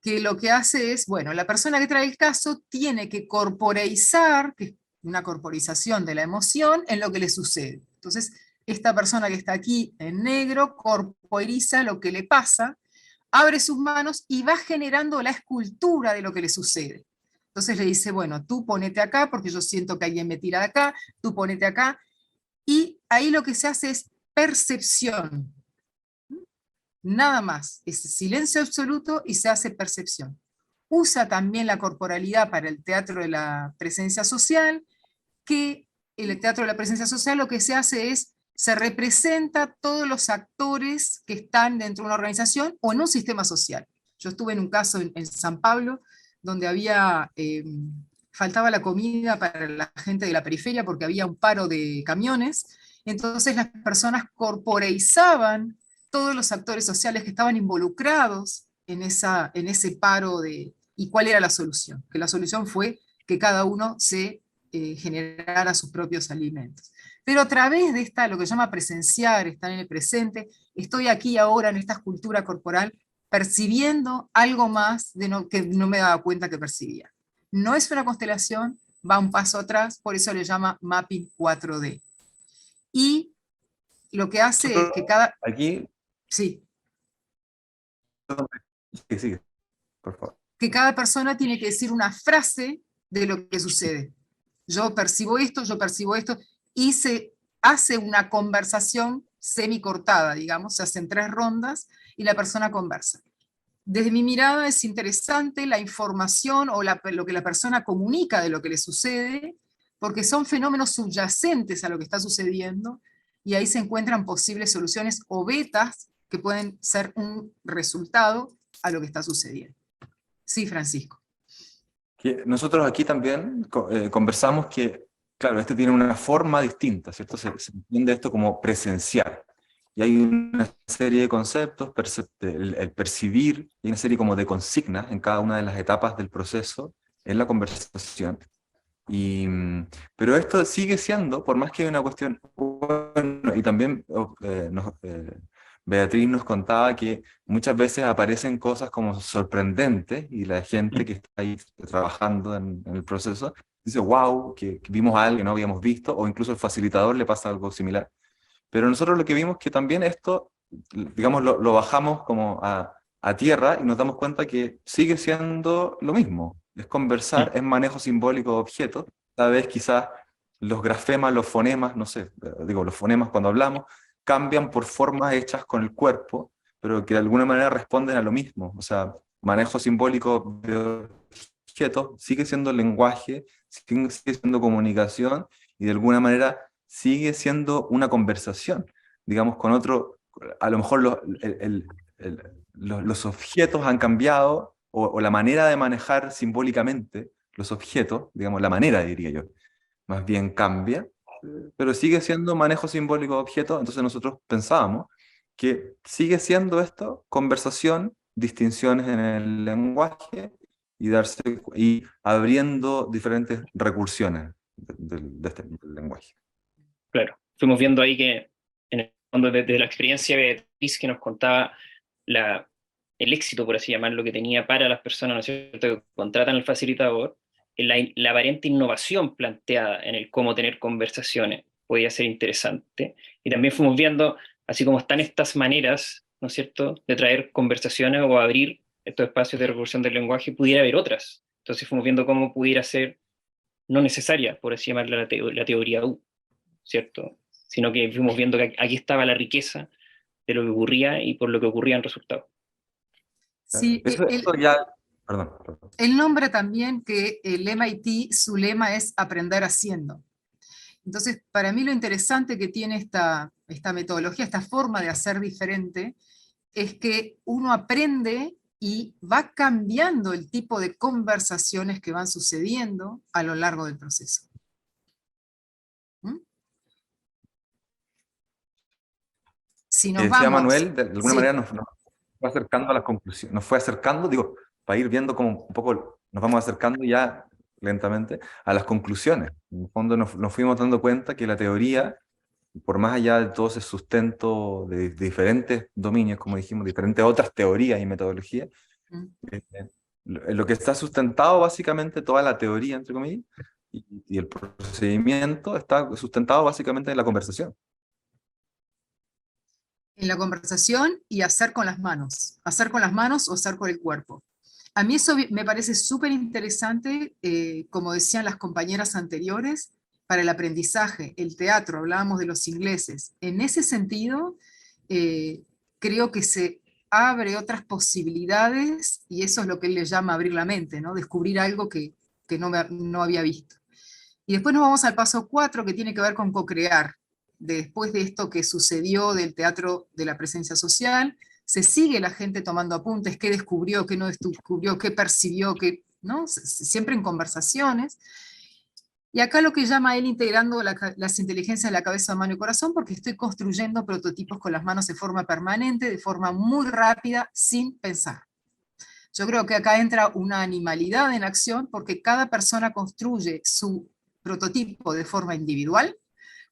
que lo que hace es, bueno, la persona que trae el caso tiene que corporeizar, que es una corporización de la emoción, en lo que le sucede. Entonces, esta persona que está aquí en negro corporiza lo que le pasa, abre sus manos y va generando la escultura de lo que le sucede. Entonces le dice, bueno, tú ponete acá porque yo siento que alguien me tira de acá, tú ponete acá, y ahí lo que se hace es percepción. nada más, es silencio absoluto y se hace percepción. Usa también la corporalidad para el teatro de la presencia social, que en el teatro de la presencia social lo que se hace es, se representa todos los actores que están dentro de una organización o en un sistema social. Yo estuve en un caso en San Pablo, donde había, faltaba la comida para la gente de la periferia porque había un paro de camiones, entonces las personas corporeizaban todos los actores sociales que estaban involucrados en ese paro ¿y cuál era la solución? Que la solución fue que cada uno se generara sus propios alimentos. Pero a través de lo que se llama presenciar, estar en el presente, estoy aquí ahora en esta escultura corporal percibiendo algo más que no me daba cuenta que percibía. No es una constelación, va un paso atrás, por eso le llama mapping 4D. Y lo que hace es que cada... Aquí, Sí. sí, por favor. Que cada persona tiene que decir una frase de lo que sucede. Yo percibo esto, y se hace una conversación semicortada, digamos, se hacen 3 rondas y la persona conversa. Desde mi mirada es interesante la información o lo que la persona comunica de lo que le sucede, porque son fenómenos subyacentes a lo que está sucediendo, y ahí se encuentran posibles soluciones o betas que pueden ser un resultado a lo que está sucediendo. Sí, Francisco. Nosotros aquí también conversamos que, claro, este tiene una forma distinta, ¿cierto? Se entiende esto como presencial. Y hay una serie de conceptos, el percibir, y una serie como de consignas en cada una de las etapas del proceso, en la conversación. Pero esto sigue siendo, por más que hay una cuestión, bueno, y también Beatriz nos contaba que muchas veces aparecen cosas como sorprendentes y la gente que está ahí trabajando en el proceso dice, wow, que vimos algo que no habíamos visto, o incluso al facilitador le pasa algo similar. Pero nosotros lo que vimos que también esto, digamos, lo bajamos como a tierra y nos damos cuenta que sigue siendo lo mismo. Es conversar, es manejo simbólico de objetos. Cada vez quizás los grafemas, los fonemas, no sé, digo, los fonemas cuando hablamos, cambian por formas hechas con el cuerpo, pero que de alguna manera responden a lo mismo. O sea, manejo simbólico de objetos sigue siendo lenguaje, sigue siendo comunicación, y de alguna manera sigue siendo una conversación, digamos, con otro, a lo mejor los objetos han cambiado, o la manera de manejar simbólicamente los objetos, digamos, la manera, diría yo, más bien cambia, pero sigue siendo manejo simbólico de objetos. Entonces nosotros pensábamos que sigue siendo esto conversación, distinciones en el lenguaje, y abriendo diferentes recursiones de este lenguaje. Claro, fuimos viendo ahí que en el fondo de la experiencia de Beatriz que nos contaba el éxito, por así llamarlo, que tenía para las personas, ¿no es cierto?, que contratan al facilitador, la aparente innovación planteada en el cómo tener conversaciones podía ser interesante. Y también fuimos viendo, así como están estas maneras, ¿no es cierto?, de traer conversaciones o abrir estos espacios de recursión del lenguaje, pudiera haber otras. Entonces fuimos viendo cómo pudiera ser no necesaria, por así llamarla, la teoría U, ¿cierto? Sino que fuimos viendo que aquí estaba la riqueza de lo que ocurría y por lo que ocurrían resultados. Sí, Eso ya, perdón. Él nombra también que el MIT, su lema es aprender haciendo. Entonces, para mí lo interesante que tiene esta metodología, esta forma de hacer diferente, es que uno aprende y va cambiando el tipo de conversaciones que van sucediendo a lo largo del proceso. ¿Mm? Si nos Decía vamos, Manuel, de alguna sí. manera nos fue acercando a las conclusiones, nos fue acercando, digo, para ir viendo como un poco, nos vamos acercando ya lentamente a las conclusiones. En el fondo nos fuimos dando cuenta que la teoría, por más allá de todo ese sustento de diferentes dominios, como dijimos, diferentes otras teorías y metodologías, lo que está sustentado básicamente, toda la teoría, entre comillas, y el procedimiento está sustentado básicamente en la conversación. En la conversación y hacer con las manos o hacer con el cuerpo. A mí eso me parece súper interesante, como decían las compañeras anteriores, para el aprendizaje, el teatro, hablábamos de los ingleses. En ese sentido, creo que abre otras posibilidades, y eso es lo que él le llama abrir la mente, ¿no? Descubrir algo que no había visto. Y después nos vamos al paso 4, que tiene que ver con co-crear. Después de esto que sucedió del teatro de la presencia social, se sigue la gente tomando apuntes, qué descubrió, qué no descubrió, qué percibió, ¿no? Siempre en conversaciones. Y acá lo que llama él integrando las inteligencias de la cabeza, mano y corazón, porque estoy construyendo prototipos con las manos de forma permanente, de forma muy rápida, sin pensar. Yo creo que acá entra una animalidad en acción, porque cada persona construye su prototipo de forma individual,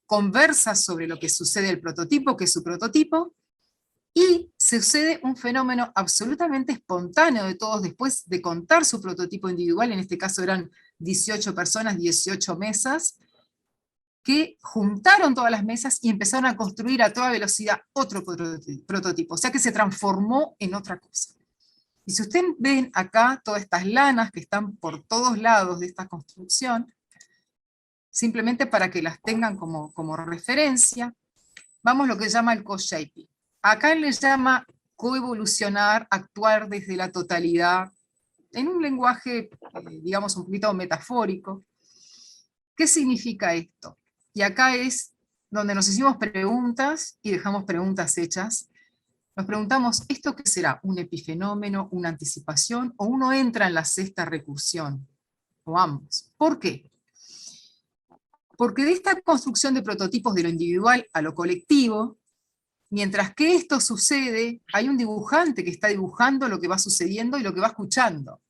conversa sobre lo que sucede el prototipo, que es su prototipo, y sucede un fenómeno absolutamente espontáneo de todos después de contar su prototipo individual. En este caso eran 18 personas, 18 mesas, que juntaron todas las mesas y empezaron a construir a toda velocidad otro prototipo, o sea que se transformó en otra cosa. Y si ustedes ven acá todas estas lanas que están por todos lados de esta construcción, simplemente para que las tengan como referencia, vamos a lo que llama el co-shaping. Acá él le llama coevolucionar, actuar desde la totalidad, en un lenguaje, digamos, un poquito metafórico. ¿Qué significa esto? Y acá es donde nos hicimos preguntas y dejamos preguntas hechas. Nos preguntamos, ¿esto qué será? ¿Un epifenómeno, una anticipación, o uno entra en la sexta recursión? O ambos. ¿Por qué? Porque de esta construcción de prototipos de lo individual a lo colectivo, mientras que esto sucede, hay un dibujante que está dibujando lo que va sucediendo y lo que va escuchando.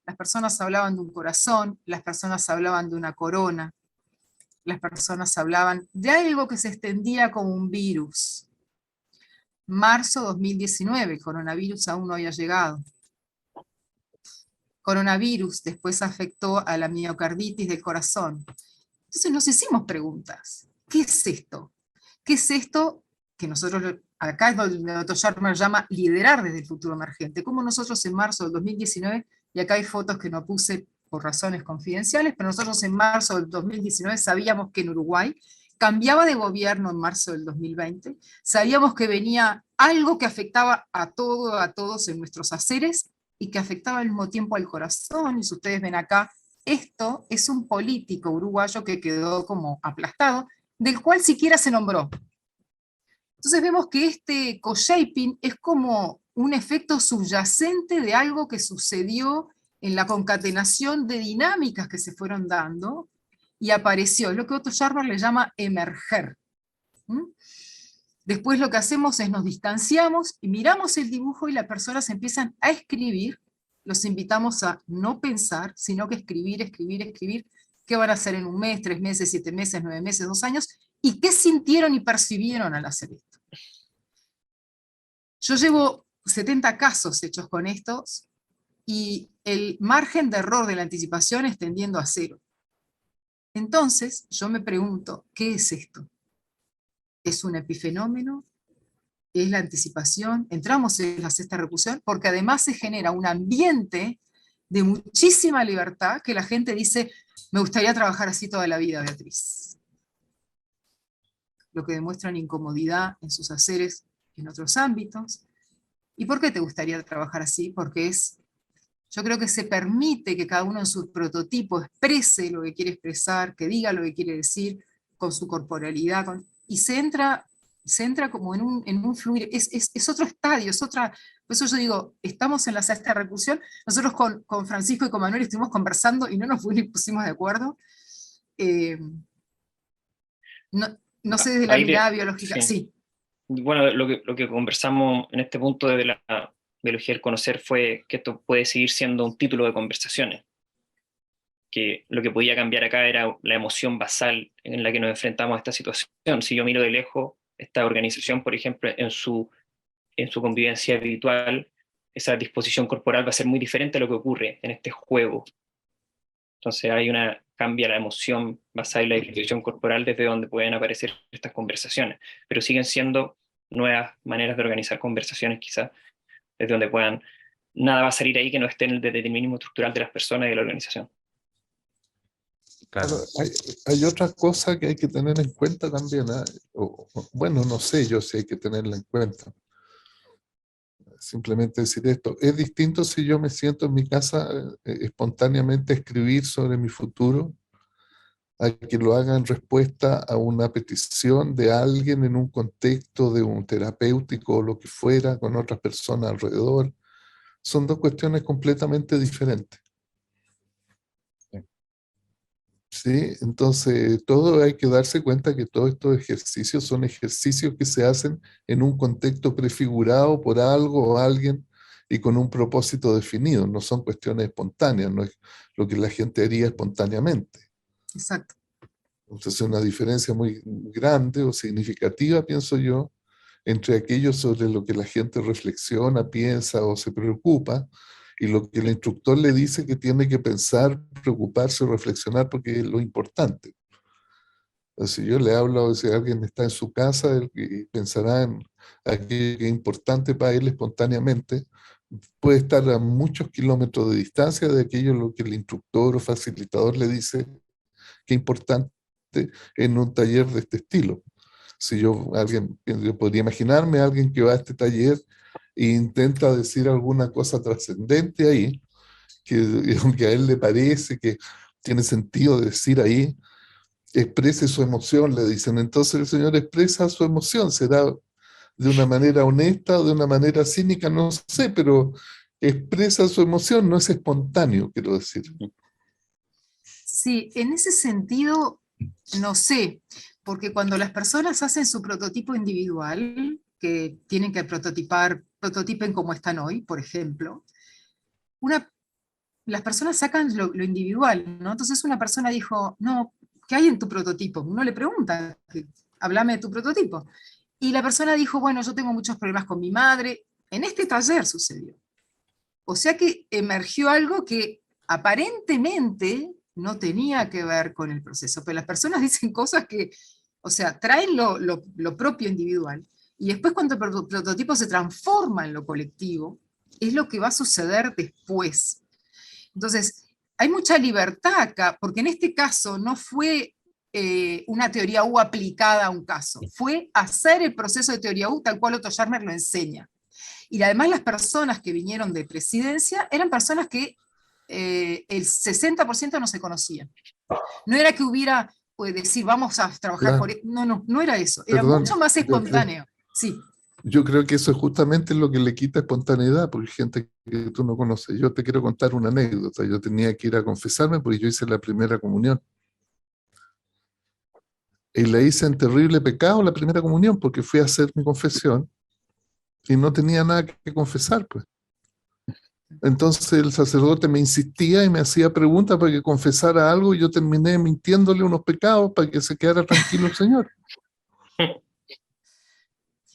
Las personas hablaban de un corazón, las personas hablaban de una corona, las personas hablaban de algo que se extendía como un virus. Marzo 2019, el coronavirus aún no había llegado. Coronavirus después afectó a la miocarditis del corazón. Entonces nos hicimos preguntas. ¿Qué es esto? ¿Qué es esto que nosotros, acá es donde el doctor Sharma llama liderar desde el futuro emergente? Como nosotros en marzo del 2019, y acá hay fotos que no puse por razones confidenciales, pero nosotros en marzo del 2019 sabíamos que en Uruguay cambiaba de gobierno en marzo del 2020, sabíamos que venía algo que afectaba a todos en nuestros haceres, y que afectaba al mismo tiempo al corazón, y si ustedes ven acá, esto es un político uruguayo que quedó como aplastado, del cual siquiera se nombró. Entonces vemos que este co-shaping es como un efecto subyacente de algo que sucedió en la concatenación de dinámicas que se fueron dando, y apareció, es lo que Otto Scharmer le llama emerger. Después lo que hacemos es nos distanciamos y miramos el dibujo y las personas empiezan a escribir. Los invitamos a no pensar, sino que escribir, escribir, escribir, qué van a hacer en un mes, 3 meses, 7 meses, 9 meses, 2 años, y qué sintieron y percibieron al hacer esto. Yo llevo 70 casos hechos con estos, y el margen de error de la anticipación es tendiendo a 0. Entonces, yo me pregunto, ¿qué es esto? ¿Es un epifenómeno? ¿Es la anticipación? Entramos en la sexta recursión, porque además se genera un ambiente de muchísima libertad, que la gente dice, me gustaría trabajar así toda la vida, Beatriz. Lo que demuestran incomodidad en sus haceres en otros ámbitos. ¿Y por qué te gustaría trabajar así? Porque yo creo que se permite que cada uno en su prototipo exprese lo que quiere expresar, que diga lo que quiere decir, con su corporalidad, y se entra como en un fluir, es otro estadio, es otra. Por eso yo digo, estamos en la sexta recursión. Nosotros con Francisco y con Manuel estuvimos conversando y no nos pusimos de acuerdo. No sé desde la mirada biológica, sí. Bueno, lo que conversamos en este punto de la biología del conocer fue que esto puede seguir siendo un título de conversaciones, que lo que podía cambiar acá era la emoción basal en la que nos enfrentamos a esta situación. Si yo miro de lejos esta organización, por ejemplo, en su convivencia habitual, esa disposición corporal va a ser muy diferente a lo que ocurre en este juego. Entonces cambia la emoción basada en la disposición corporal desde donde pueden aparecer estas conversaciones, pero siguen siendo nuevas maneras de organizar conversaciones quizás, desde donde nada va a salir ahí que no esté en el determinismo estructural de las personas y de la organización. Claro. Hay otra cosa que hay que tener en cuenta también, bueno, no sé yo si hay que tenerla en cuenta. simplemente decir esto. Es distinto si yo me siento en mi casa espontáneamente a escribir sobre mi futuro, a que lo haga en respuesta a una petición de alguien en un contexto de un terapéutico o lo que fuera, con otras personas alrededor. Son dos cuestiones completamente diferentes. ¿Sí? Entonces, todo hay que darse cuenta que todos estos ejercicios son ejercicios que se hacen en un contexto prefigurado por algo o alguien y con un propósito definido. No son cuestiones espontáneas, no es lo que la gente haría espontáneamente. Exacto. Entonces, es una diferencia muy grande o significativa, pienso yo, entre aquello sobre lo que la gente reflexiona, piensa o se preocupa, y lo que el instructor le dice que tiene que pensar, preocuparse, reflexionar, porque es lo importante. Si yo le hablo, si alguien está en su casa y pensará en aquello que es importante para él espontáneamente, puede estar a muchos kilómetros de distancia de aquello lo que el instructor o facilitador le dice que es importante en un taller de este estilo. Si yo podría imaginarme a alguien que va a este taller e intenta decir alguna cosa trascendente ahí, que a él le parece que tiene sentido decir ahí, exprese su emoción, le dicen. Entonces el Señor expresa su emoción, será de una manera honesta o de una manera cínica, no sé, pero expresa su emoción, no es espontáneo, quiero decir. Sí, en ese sentido, no sé, porque cuando las personas hacen su prototipo individual, que tienen que prototipen como están hoy, por ejemplo, las personas sacan lo individual, ¿no? Entonces una persona dijo, no, ¿qué hay en tu prototipo? Uno le pregunta, háblame de tu prototipo. Y la persona dijo, bueno, yo tengo muchos problemas con mi madre. En este taller sucedió. O sea que emergió algo que aparentemente no tenía que ver con el proceso, pero las personas dicen cosas que, o sea, traen lo propio individual, y después cuando el prototipo se transforma en lo colectivo, es lo que va a suceder después. Entonces, hay mucha libertad acá, porque en este caso no fue una teoría U aplicada a un caso, fue hacer el proceso de teoría U tal cual Otto Scharmer lo enseña. Y además las personas que vinieron de presidencia eran personas que el 60% no se conocían. No era que hubiera, pues, decir, vamos a trabajar por... No era eso, era mucho más espontáneo. Sí. Yo creo que eso es justamente lo que le quita espontaneidad, porque hay gente que tú no conoces. Yo te quiero contar una anécdota. Yo tenía que ir a confesarme porque yo hice la primera comunión. Y la hice en terrible pecado la primera comunión, porque fui a hacer mi confesión y no tenía nada que confesar, pues. Entonces el sacerdote me insistía y me hacía preguntas para que confesara algo, y yo terminé mintiéndole unos pecados para que se quedara tranquilo el Señor.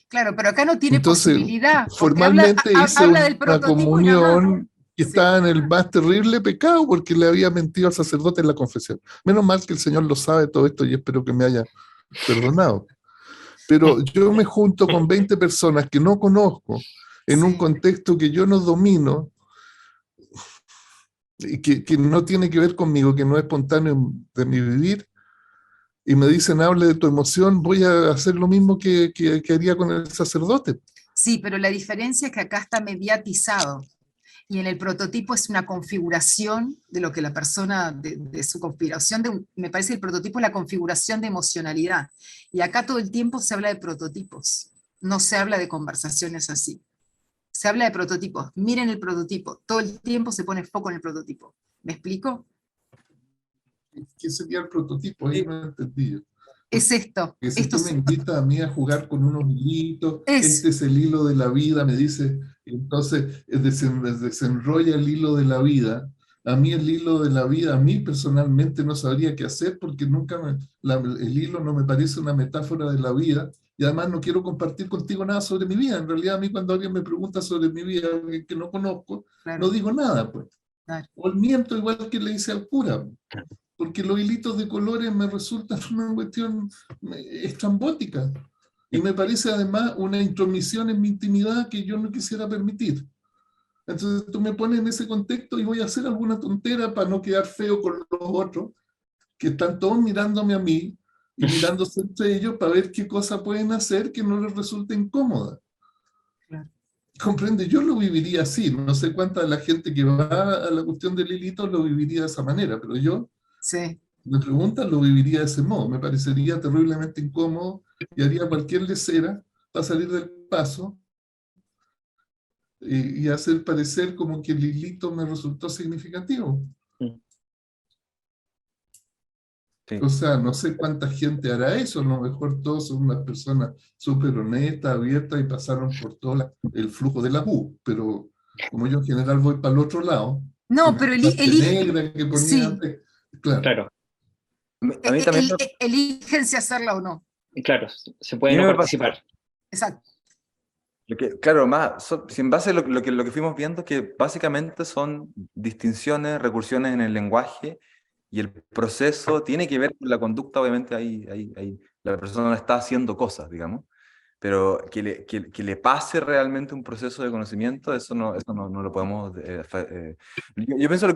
Claro, pero acá no tiene Entonces, posibilidad. formalmente hice habla del una prototipo y nada más. comunión que estaba en el más terrible pecado porque le había mentido al sacerdote en la confesión. Menos mal que el Señor lo sabe todo esto y espero que me haya perdonado. Pero yo me junto con 20 personas que no conozco en un contexto que yo no domino y que no tiene que ver conmigo, que no es espontáneo de mi vivir, y me dicen, hable de tu emoción, voy a hacer lo mismo que haría con el sacerdote. Sí, pero la diferencia es que acá está mediatizado, y en el prototipo es una configuración de lo que la persona, de su configuración, me parece que el prototipo es la configuración de emocionalidad, y acá todo el tiempo se habla de prototipos, no se habla de conversaciones así. Se habla de prototipos, miren el prototipo, todo el tiempo se pone foco en el prototipo. ¿Me explico? ¿Qué sería el prototipo? Ahí no entendí yo. Es esto. Que si tú me invitas a mí a jugar con unos hilitos, este es el hilo de la vida, me dice, entonces desenrolla el hilo de la vida. A mí el hilo de la vida, a mí personalmente no sabría qué hacer porque nunca el hilo no me parece una metáfora de la vida, y además no quiero compartir contigo nada sobre mi vida. En realidad a mí cuando alguien me pregunta sobre mi vida, alguien que no conozco, no digo nada, pues. O miento igual que le hice al cura, porque los hilitos de colores me resultan una cuestión estrambótica, y me parece además una intromisión en mi intimidad que yo no quisiera permitir. Entonces tú me pones en ese contexto y voy a hacer alguna tontera para no quedar feo con los otros, que están todos mirándome a mí y mirándose entre ellos para ver qué cosa pueden hacer que no les resulte incómoda. Comprende, yo lo viviría así. No sé cuánta de la gente que va a la cuestión del hilito lo viviría de esa manera, pero yo, Sí. me preguntan, lo viviría de ese modo. Me parecería terriblemente incómodo y haría cualquier lesera para salir del paso y hacer parecer como que el hilito me resultó significativo. Mm. Sí. O sea, no sé cuánta gente hará eso, a lo mejor todos son unas personas súper honestas, abiertas y pasaron por todo el flujo de la U, pero como yo en general voy para el otro lado, que No, me pero parte negra que ponía sí, antes, claro. Claro, A mí también eligen si hacerla o no. claro, se a puede mí no me pasó. participar. Exacto. Claro, más, si en base a lo que fuimos viendo, que básicamente son distinciones, recursiones en el lenguaje, y el proceso tiene que ver con la conducta. Obviamente ahí la persona está haciendo cosas, digamos, pero que le pase realmente un proceso de conocimiento, eso no lo podemos... yo pienso lo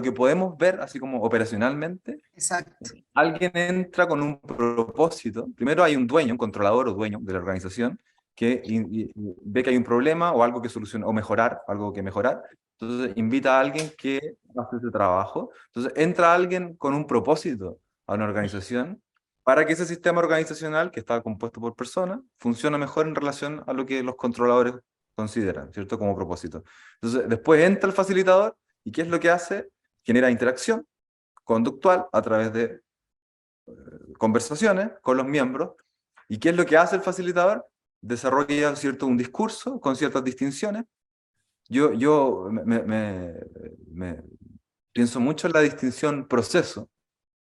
que podemos ver, así como operacionalmente, Exacto. alguien entra con un propósito. Primero hay un dueño, un controlador o dueño de la organización, que ve que hay un problema o algo que solucionar, o mejorar, algo que mejorar. Entonces invita a alguien que hace ese trabajo. Entonces entra alguien con un propósito a una organización para que ese sistema organizacional, que está compuesto por personas, funcione mejor en relación a lo que los controladores consideran, ¿cierto? Como propósito. Entonces después entra el facilitador, ¿y qué es lo que hace? Genera interacción conductual a través de conversaciones con los miembros. ¿Y qué es lo que hace el facilitador? Desarrolla, ¿cierto?, un discurso con ciertas distinciones. Yo pienso mucho en la distinción proceso,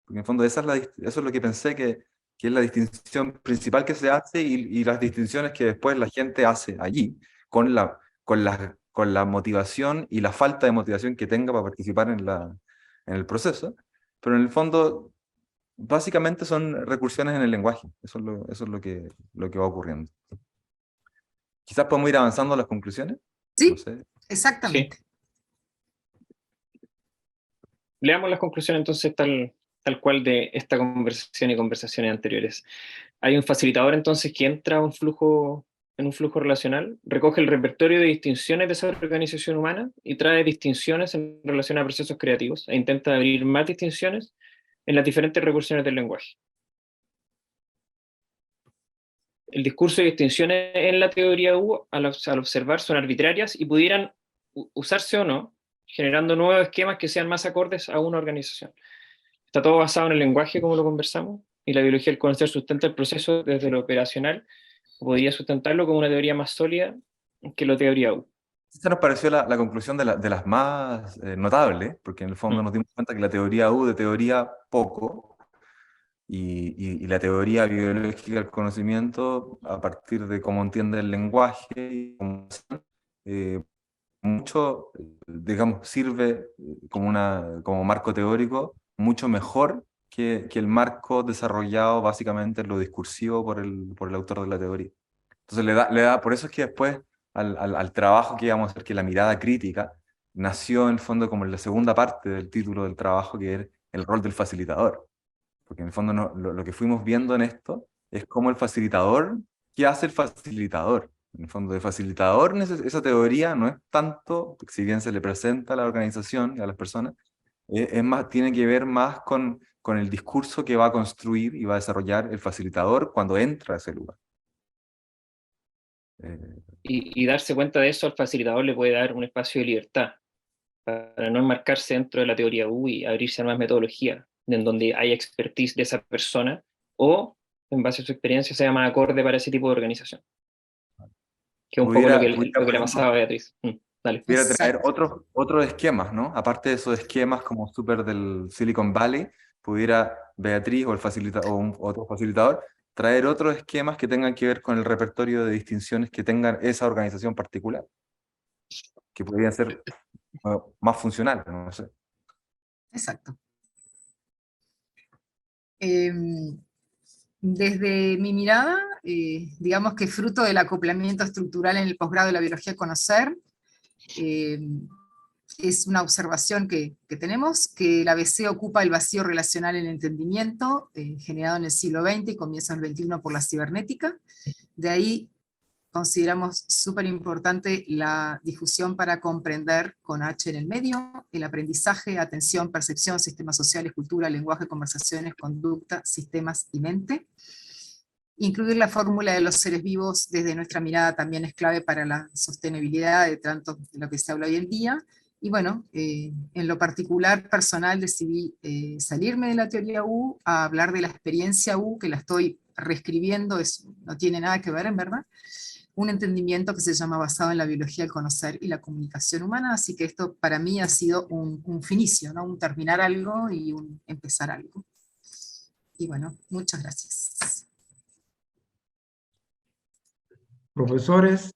porque en el fondo eso es lo que pensé que es la distinción principal que se hace, y las distinciones que después la gente hace allí, con la motivación y la falta de motivación que tenga para participar en el proceso. Pero en el fondo básicamente son recursiones en el lenguaje. Eso es lo que va ocurriendo. Quizás podemos ir avanzando a las conclusiones. No Sí, sé. Sí. exactamente. Leamos las conclusiones entonces tal cual de esta conversación y conversaciones anteriores. Hay un facilitador entonces que entra en un flujo relacional, recoge el repertorio de distinciones de esa organización humana y trae distinciones en relación a procesos creativos e intenta abrir más distinciones en las diferentes recursiones del lenguaje. El discurso de distinciones en la teoría U, al observar, son arbitrarias y pudieran usarse o no, generando nuevos esquemas que sean más acordes a una organización. Está todo basado en el lenguaje, como lo conversamos, y la biología del conocer sustenta el proceso desde lo operacional, o podría sustentarlo como una teoría más sólida que la teoría U. Esta nos pareció la conclusión de las más notables, porque en el fondo nos dimos cuenta que la teoría U de teoría poco, y la teoría biológica del conocimiento, a partir de cómo entiende el lenguaje, y mucho, digamos, sirve como marco teórico mucho mejor que el marco desarrollado básicamente en lo discursivo por el autor de la teoría. Entonces por eso es que después al trabajo que íbamos a hacer, que la mirada crítica, nació en el fondo como en la segunda parte del título del trabajo, que era el rol del facilitador. Porque en el fondo lo que fuimos viendo en esto es cómo el facilitador, ¿qué hace el facilitador? En el fondo, de facilitador, esa teoría no es tanto, si bien se le presenta a la organización y a las personas, es más, tiene que ver más con el discurso que va a construir y va a desarrollar el facilitador cuando entra a ese lugar. Y darse cuenta de eso al facilitador le puede dar un espacio de libertad para no enmarcarse dentro de la teoría U y abrirse a más metodología, en donde hay expertise de esa persona, o en base a su experiencia sea más acorde para ese tipo de organización. Que es un poco lo que le pasaba a Beatriz. Dale. Pudiera traer Exacto. otros esquemas, ¿no? Aparte de esos esquemas como súper del Silicon Valley, pudiera Beatriz o otro facilitador traer otros esquemas que tengan que ver con el repertorio de distinciones que tengan esa organización particular, que podrían ser más funcionales, no sé. Exacto. Desde mi mirada, digamos que fruto del acoplamiento estructural en el posgrado de la biología de conocer, es una observación que tenemos, que el ABC ocupa el vacío relacional en el entendimiento, generado en el siglo XX y comienzos del XXI por la cibernética. De ahí consideramos súper importante la difusión para comprender, con H en el medio, el aprendizaje, atención, percepción, sistemas sociales, cultura, lenguaje, conversaciones, conducta, sistemas y mente. Incluir la fórmula de los seres vivos desde nuestra mirada también es clave para la sostenibilidad de tanto de lo que se habla hoy en día. Y bueno, en lo particular, personal, decidí salirme de la teoría U a hablar de la experiencia U, que la estoy reescribiendo, no tiene nada que ver en verdad, un entendimiento que se llama basado en la biología del conocer y la comunicación humana, así que esto para mí ha sido un finicio, ¿no? Un terminar algo y un empezar algo. Y bueno, muchas gracias. Profesores,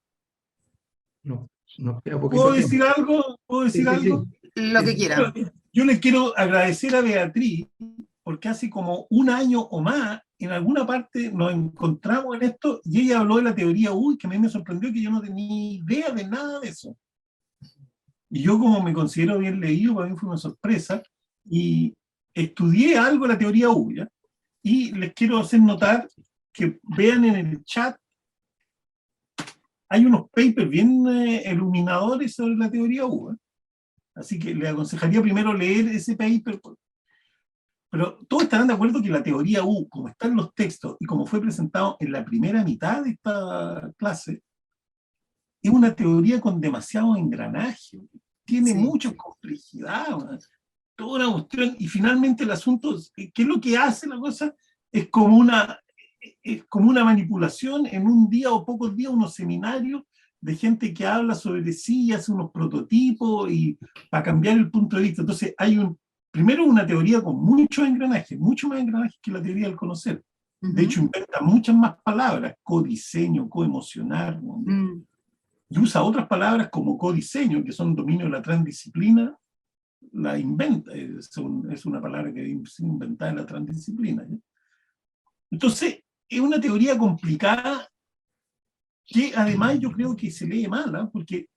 no, nos queda poquito ¿Puedo tiempo. decir algo? ¿Puedo decir Sí, sí, algo? sí. Lo que quieran. Yo le quiero agradecer a Beatriz, porque hace como un año o más, en alguna parte nos encontramos en esto, y ella habló de la teoría U, que a mí me sorprendió que yo no tenía idea de nada de eso. Y yo, como me considero bien leído, para mí fue una sorpresa, y estudié algo de la teoría U, ¿ya? Y les quiero hacer notar que vean en el chat, hay unos papers bien iluminadores sobre la teoría U, ¿eh? Así que le aconsejaría primero leer ese paper. Pero todos estarán de acuerdo que la teoría U, como está en los textos y como fue presentado en la primera mitad de esta clase, es una teoría con demasiado engranaje, tiene mucha complejidad, toda una cuestión, y finalmente el asunto, ¿qué es lo que hace la cosa? Es como una manipulación en un día o pocos días, unos seminarios de gente que habla sobre sí, hace unos prototipos y para cambiar el punto de vista. Entonces hay primero una teoría con muchos engranajes, mucho más engranajes que la teoría del conocer. De hecho, inventa muchas más palabras, codiseño, coemocionar, ¿no? Y usa otras palabras como codiseño, que son dominio de la transdisciplina, la inventa, es una palabra que es inventada en la transdisciplina, ¿ya? Entonces, es una teoría complicada que además yo creo que se lee mal, ¿eh? Porque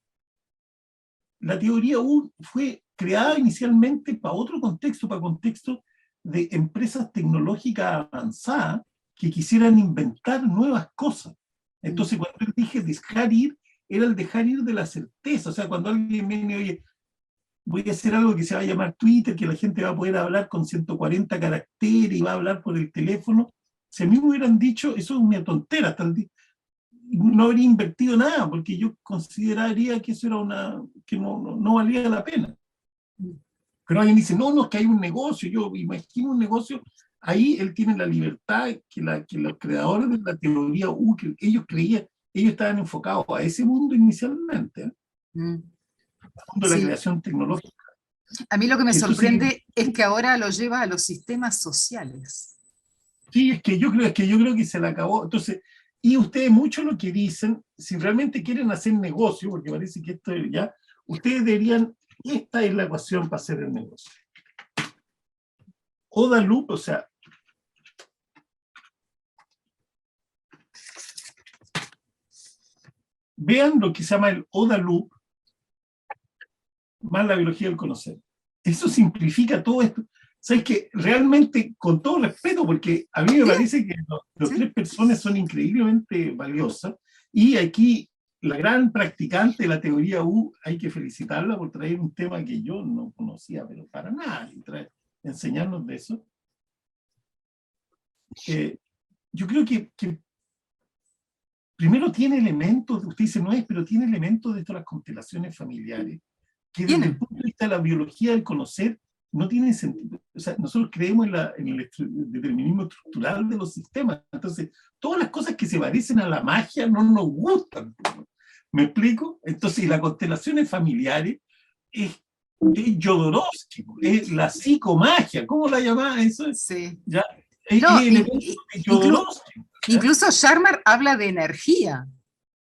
la teoría U fue creada inicialmente para otro contexto, para contexto de empresas tecnológicas avanzadas que quisieran inventar nuevas cosas. Entonces, cuando yo dije dejar ir, era el dejar ir de la certeza. O sea, cuando alguien viene, oye, voy a hacer algo que se va a llamar Twitter, que la gente va a poder hablar con 140 caracteres y va a hablar por el teléfono, si a mí me hubieran dicho, eso es una tontera, hasta el día, no habría invertido nada, porque yo consideraría que eso era que no valía la pena. Pero alguien dice, no, es que hay un negocio, yo imagino un negocio, ahí él tiene la libertad que los creadores de la teoría U, que ellos creían, ellos estaban enfocados a ese mundo inicialmente, ¿eh? El mundo de la creación tecnológica. A mí lo que me sorprende es que ahora lo lleva a los sistemas sociales. Sí, es que yo creo que se le acabó. Entonces, y ustedes mucho lo que dicen, si realmente quieren hacer negocio, porque parece que esto ya, ustedes dirían, esta es la ecuación para hacer el negocio. ODA loop, o sea, vean lo que se llama el ODA loop, más la biología del conocer. Eso simplifica todo esto. ¿Sabes que realmente, con todo respeto, porque a mí me parece que los tres personas son increíblemente valiosas, y aquí la gran practicante de la teoría U, hay que felicitarla por traer un tema que yo no conocía, pero para nada, y enseñarnos de eso. Yo creo que primero tiene elementos, usted dice no es, pero tiene elementos de todas las constelaciones familiares, que desde el punto de vista de la biología del conocer, no tiene sentido. O sea, nosotros creemos en el determinismo estructural de los sistemas. Entonces, todas las cosas que se parecen a la magia no nos gustan. ¿Me explico? Entonces, las constelaciones familiares es Jodorowsky, es la psicomagia. ¿Cómo la llamaba eso? Sí. ¿Ya? No, Jodorowsky. Incluso Sharma habla de energía.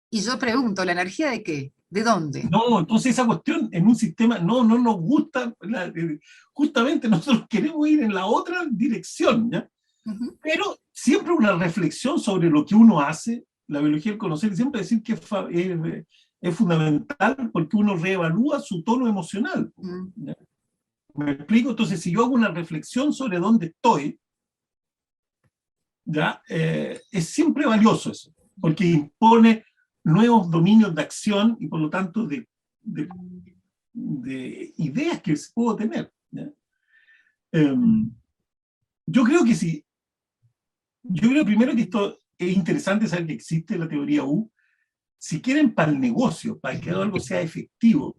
Y yo pregunto, ¿la energía de qué? ¿De dónde? No, entonces esa cuestión en un sistema no nos gusta, justamente nosotros queremos ir en la otra dirección, ¿ya? Pero siempre una reflexión sobre lo que uno hace, la biología del conocer, siempre decir que es fundamental porque uno reevalúa su tono emocional, ¿ya? ¿Me explico? Entonces, si yo hago una reflexión sobre dónde estoy, ¿ya? Es siempre valioso eso, porque impone nuevos dominios de acción y por lo tanto de ideas que se puedo tener, ¿ya? Yo creo que sí. Yo creo primero que esto es interesante saber que existe la teoría U. Si quieren para el negocio, para que algo sea efectivo,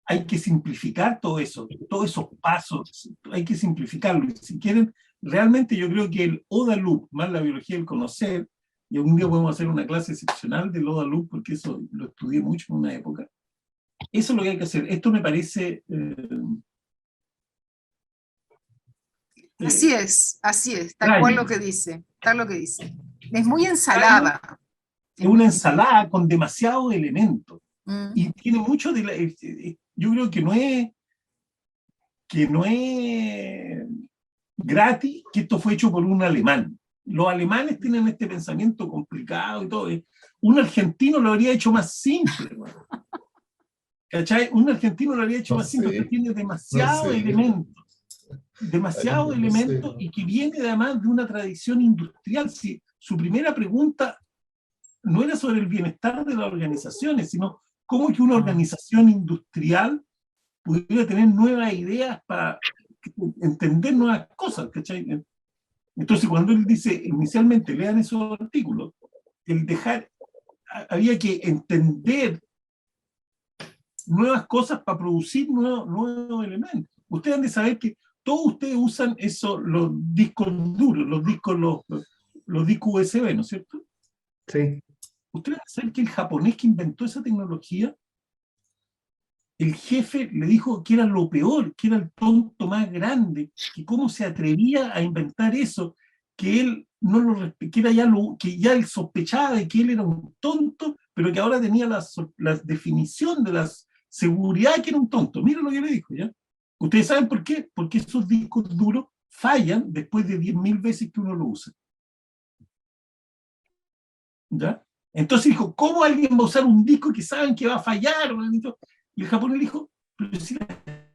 hay que simplificar todo eso, todos esos pasos, hay que simplificarlo. Y si quieren, realmente yo creo que el ODA Loop, más la biología del conocer, y algún día podemos hacer una clase excepcional del ODA Loop, porque eso lo estudié mucho en una época. Eso es lo que hay que hacer. Esto me parece... así es, tal cual lo que dice, tal lo que dice. Es muy ensalada. Es una ensalada con demasiados elementos. Mm. Y tiene mucho de la... yo creo que no es gratis que esto fue hecho por un alemán. Los alemanes tienen este pensamiento complicado y todo. Un argentino lo habría hecho más simple. ¿Cachai? Un argentino lo habría hecho más simple, porque tiene demasiados elementos. Demasiados elementos y que viene además de una tradición industrial. Si su primera pregunta no era sobre el bienestar de las organizaciones, sino cómo que una organización industrial pudiera tener nuevas ideas para entender nuevas cosas, ¿cachai? Entonces, cuando él dice, inicialmente, lean esos artículos, había que entender nuevas cosas para producir nuevos elementos. Ustedes han de saber que todos ustedes usan eso, los discos duros, los discos USB, ¿no es cierto? Sí. Ustedes han de saber que el japonés que inventó esa tecnología, el jefe le dijo que era lo peor, que era el tonto más grande, que cómo se atrevía a inventar eso, que él no lo que era que ya él sospechaba de que él era un tonto, pero que ahora tenía la definición de la seguridad que era un tonto. Miren lo que le dijo, ¿ya? ¿Ustedes saben por qué? Porque esos discos duros fallan después de 10.000 veces que uno lo usa. ¿Ya? Entonces dijo, ¿cómo alguien va a usar un disco que saben que va a fallar? Y el japonés dijo, pero si la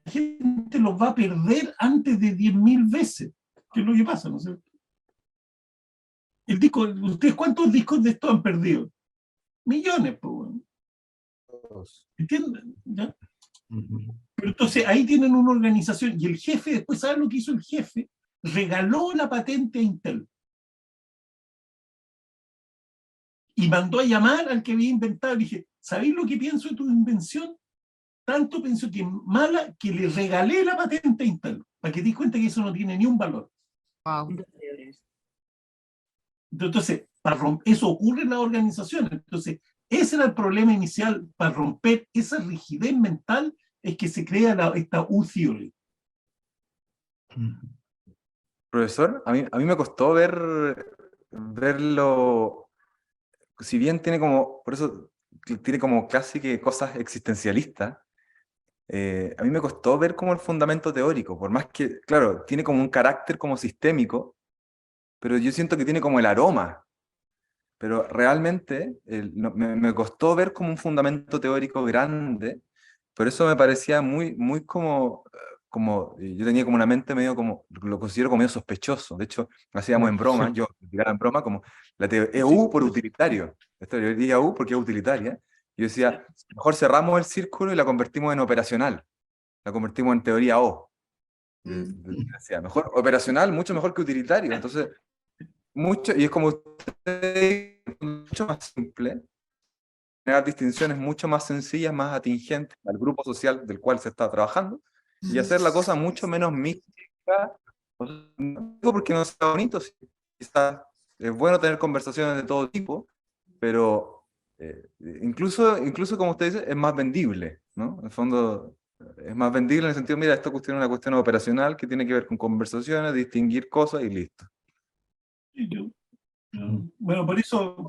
gente los va a perder antes de 10.000 veces, que es lo que pasa, ¿no es cierto? El disco, ¿ustedes cuántos discos de estos han perdido? Millones, pues, bueno. ¿Entienden? ¿Ya? Pero entonces ahí tienen una organización, y el jefe, después, ¿saben lo que hizo el jefe? Regaló la patente a Intel. Y mandó a llamar al que había inventado, y dije, ¿sabéis lo que pienso de tu invención? Tanto pienso que es mala que le regalé la patente a Intel, para que te des cuenta que eso no tiene ni un valor. Wow. Entonces, eso ocurre en las organizaciones. Entonces, ese era el problema inicial para romper esa rigidez mental, es que se crea esta U-theory. Profesor, a mí me costó verlo, si bien tiene como, por eso tiene como casi que cosas existencialistas, a mí me costó ver como el fundamento teórico, por más que, claro, tiene como un carácter como sistémico, pero yo siento que tiene como el aroma, pero realmente me costó ver como un fundamento teórico grande, por eso me parecía muy como yo tenía como una mente medio como, lo considero como medio sospechoso, de hecho, hacíamos en broma, yo tiraba en broma como la teoría U por utilitario, esta teoría U porque es utilitaria. Yo decía, mejor cerramos el círculo y la convertimos en operacional, la convertimos en teoría O. Decía, mejor operacional, mucho mejor que utilitario. Entonces, y es como usted, mucho más simple, generar distinciones mucho más sencillas, más atingentes al grupo social del cual se está trabajando, y hacer la cosa mucho menos mística, no digo porque no sea bonito, quizás es bueno tener conversaciones de todo tipo, pero incluso como usted dice, es más vendible, ¿no? En el fondo, es más vendible en el sentido, mira, esta cuestión es una cuestión operacional que tiene que ver con conversaciones, distinguir cosas y listo. Bueno, por eso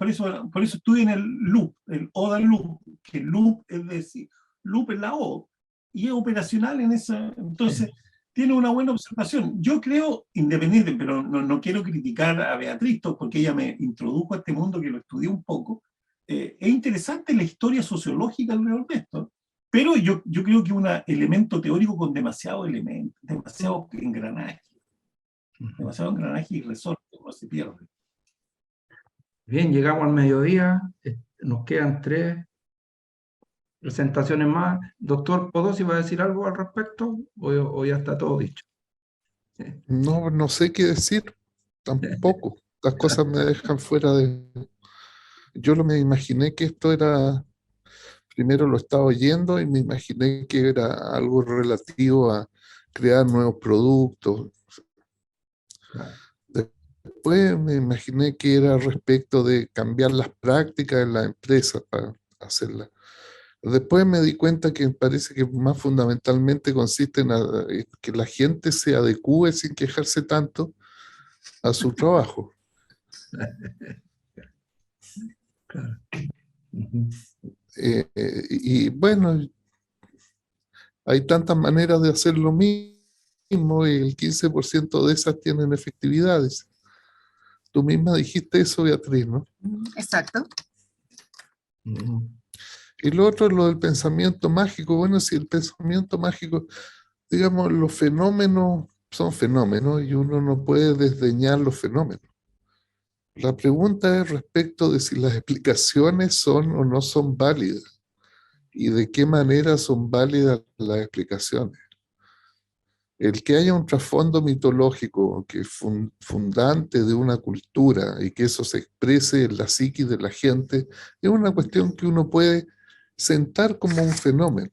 estuve en el loop, el ODA loop, que el loop es decir, loop es la O, y es operacional en esa, entonces tiene una buena observación. Yo creo, independiente, pero no quiero criticar a Beatriz, porque ella me introdujo a este mundo que lo estudié un poco. Es interesante la historia sociológica alrededor de esto, pero yo creo que es un elemento teórico con demasiado elemento, demasiado engranaje y resorte, no se pierde. Bien, llegamos al mediodía, nos quedan 3 presentaciones más. Doctor Podosi, ¿va a decir algo al respecto o ya está todo dicho? No, no sé qué decir tampoco. Las cosas me dejan fuera de... Yo me imaginé que esto era, primero lo estaba oyendo y me imaginé que era algo relativo a crear nuevos productos. Después me imaginé que era respecto de cambiar las prácticas en la empresa para hacerlas. Después me di cuenta que parece que más fundamentalmente consiste en que la gente se adecúe sin quejarse tanto a su trabajo. Claro. Ujú. Y bueno, hay tantas maneras de hacer lo mismo y el 15% de esas tienen efectividades. Tú misma dijiste eso, Beatriz, ¿no? Exacto. Ujú. Y lo otro es lo del pensamiento mágico. Bueno, si el pensamiento mágico, digamos, los fenómenos son fenómenos y uno no puede desdeñar los fenómenos. La pregunta es respecto de si las explicaciones son o no son válidas y de qué manera son válidas las explicaciones. El que haya un trasfondo mitológico que es fundante de una cultura y que eso se exprese en la psiquis de la gente es una cuestión que uno puede sentar como un fenómeno.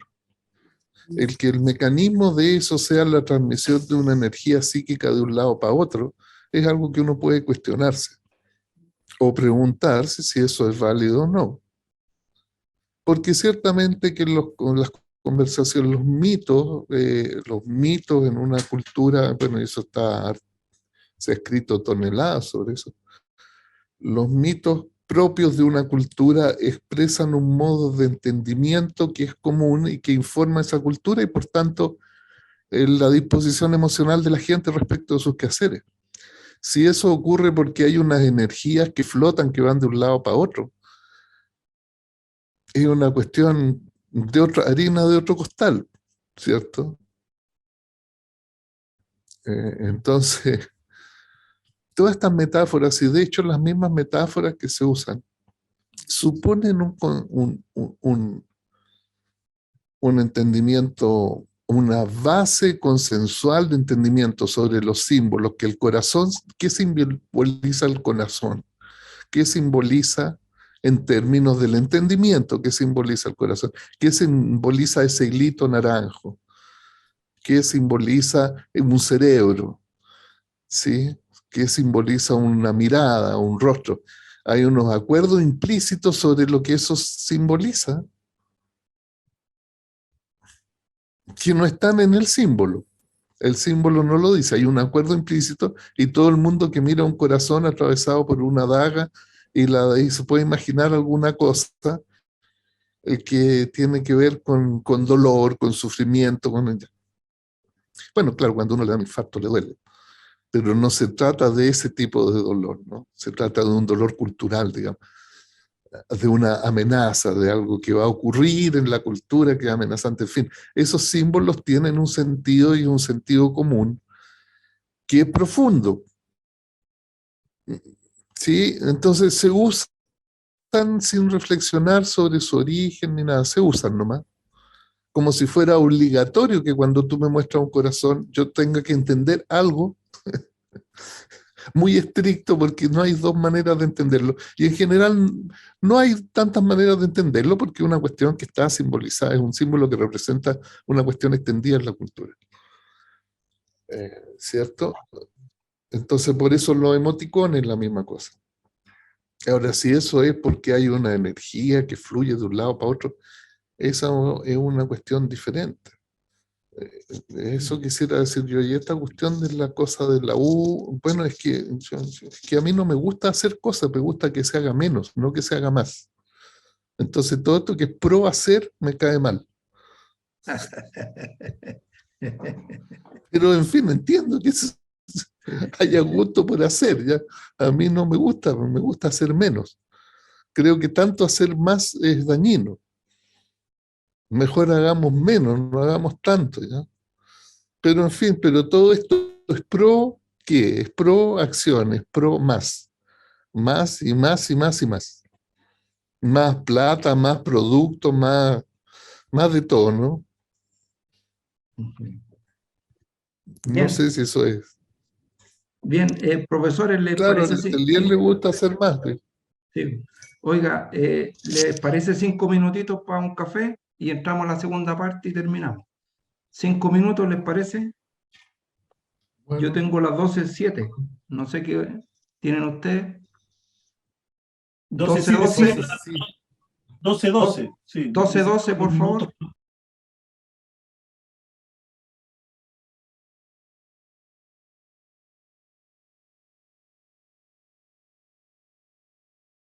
El que el mecanismo de eso sea la transmisión de una energía psíquica de un lado para otro es algo que uno puede cuestionarse o preguntarse si eso es válido o no. Porque ciertamente que con las conversaciones, los mitos en una cultura, bueno, eso se ha escrito toneladas sobre eso, los mitos propios de una cultura expresan un modo de entendimiento que es común y que informa esa cultura y por tanto la disposición emocional de la gente respecto de sus quehaceres. Si eso ocurre porque hay unas energías que flotan, que van de un lado para otro, es una cuestión de otra harina de otro costal, ¿cierto? Entonces, todas estas metáforas, y de hecho las mismas metáforas que se usan, suponen un entendimiento, una base consensual de entendimiento sobre los símbolos, que el corazón, ¿qué simboliza el corazón? ¿Qué simboliza en términos del entendimiento? ¿Qué simboliza el corazón? ¿Qué simboliza ese hilito naranjo? ¿Qué simboliza un cerebro? ¿Sí? ¿Qué simboliza una mirada, un rostro? Hay unos acuerdos implícitos sobre lo que eso simboliza que no están en el símbolo. El símbolo no lo dice, hay un acuerdo implícito y todo el mundo que mira un corazón atravesado por una daga y se puede imaginar alguna cosa que tiene que ver con dolor, con sufrimiento. Bueno, claro, cuando uno le da un infarto le duele, pero no se trata de ese tipo de dolor, ¿no? Se trata de un dolor cultural, digamos, de una amenaza, de algo que va a ocurrir en la cultura que es amenazante. En fin, esos símbolos tienen un sentido y un sentido común que es profundo. ¿Sí? Entonces se usan sin reflexionar sobre su origen ni nada, se usan nomás. Como si fuera obligatorio que cuando tú me muestras un corazón yo tenga que entender algo muy estricto porque no hay dos maneras de entenderlo. Y en general no hay tantas maneras de entenderlo porque es una cuestión que está simbolizada, es un símbolo que representa una cuestión extendida en la cultura. ¿Cierto? Entonces por eso los emoticones es la misma cosa. Ahora, si eso es porque hay una energía que fluye de un lado para otro, esa es una cuestión diferente. Eso quisiera decir yo. Y esta cuestión de la cosa de la U, bueno, es que a mí no me gusta hacer cosas, me gusta que se haga menos, no que se haga más. Entonces todo esto que es pro hacer me cae mal. Pero en fin, entiendo que haya gusto por hacer. ¿Ya? A mí no me gusta hacer menos. Creo que tanto hacer más es dañino. Mejor hagamos menos, no hagamos tanto, ¿ya? Pero en fin, pero todo esto es pro, ¿qué? Es pro acciones, pro más. más y más y más y más. Más plata, más producto, más de todo, ¿no? Ujú. No Bien. sé si eso es. Bien, profesores, ¿les Claro, parece al atelier le gusta hacer más. Pues. Sí. Oiga, ¿les parece 5 minutitos para un café? Y entramos a la segunda parte y terminamos. 5 minutos, ¿les parece? Yo Bueno, tengo las 12:07. No sé qué tienen ustedes. 12, sí, 12:12. después, 12, sí. 12:12, por favor.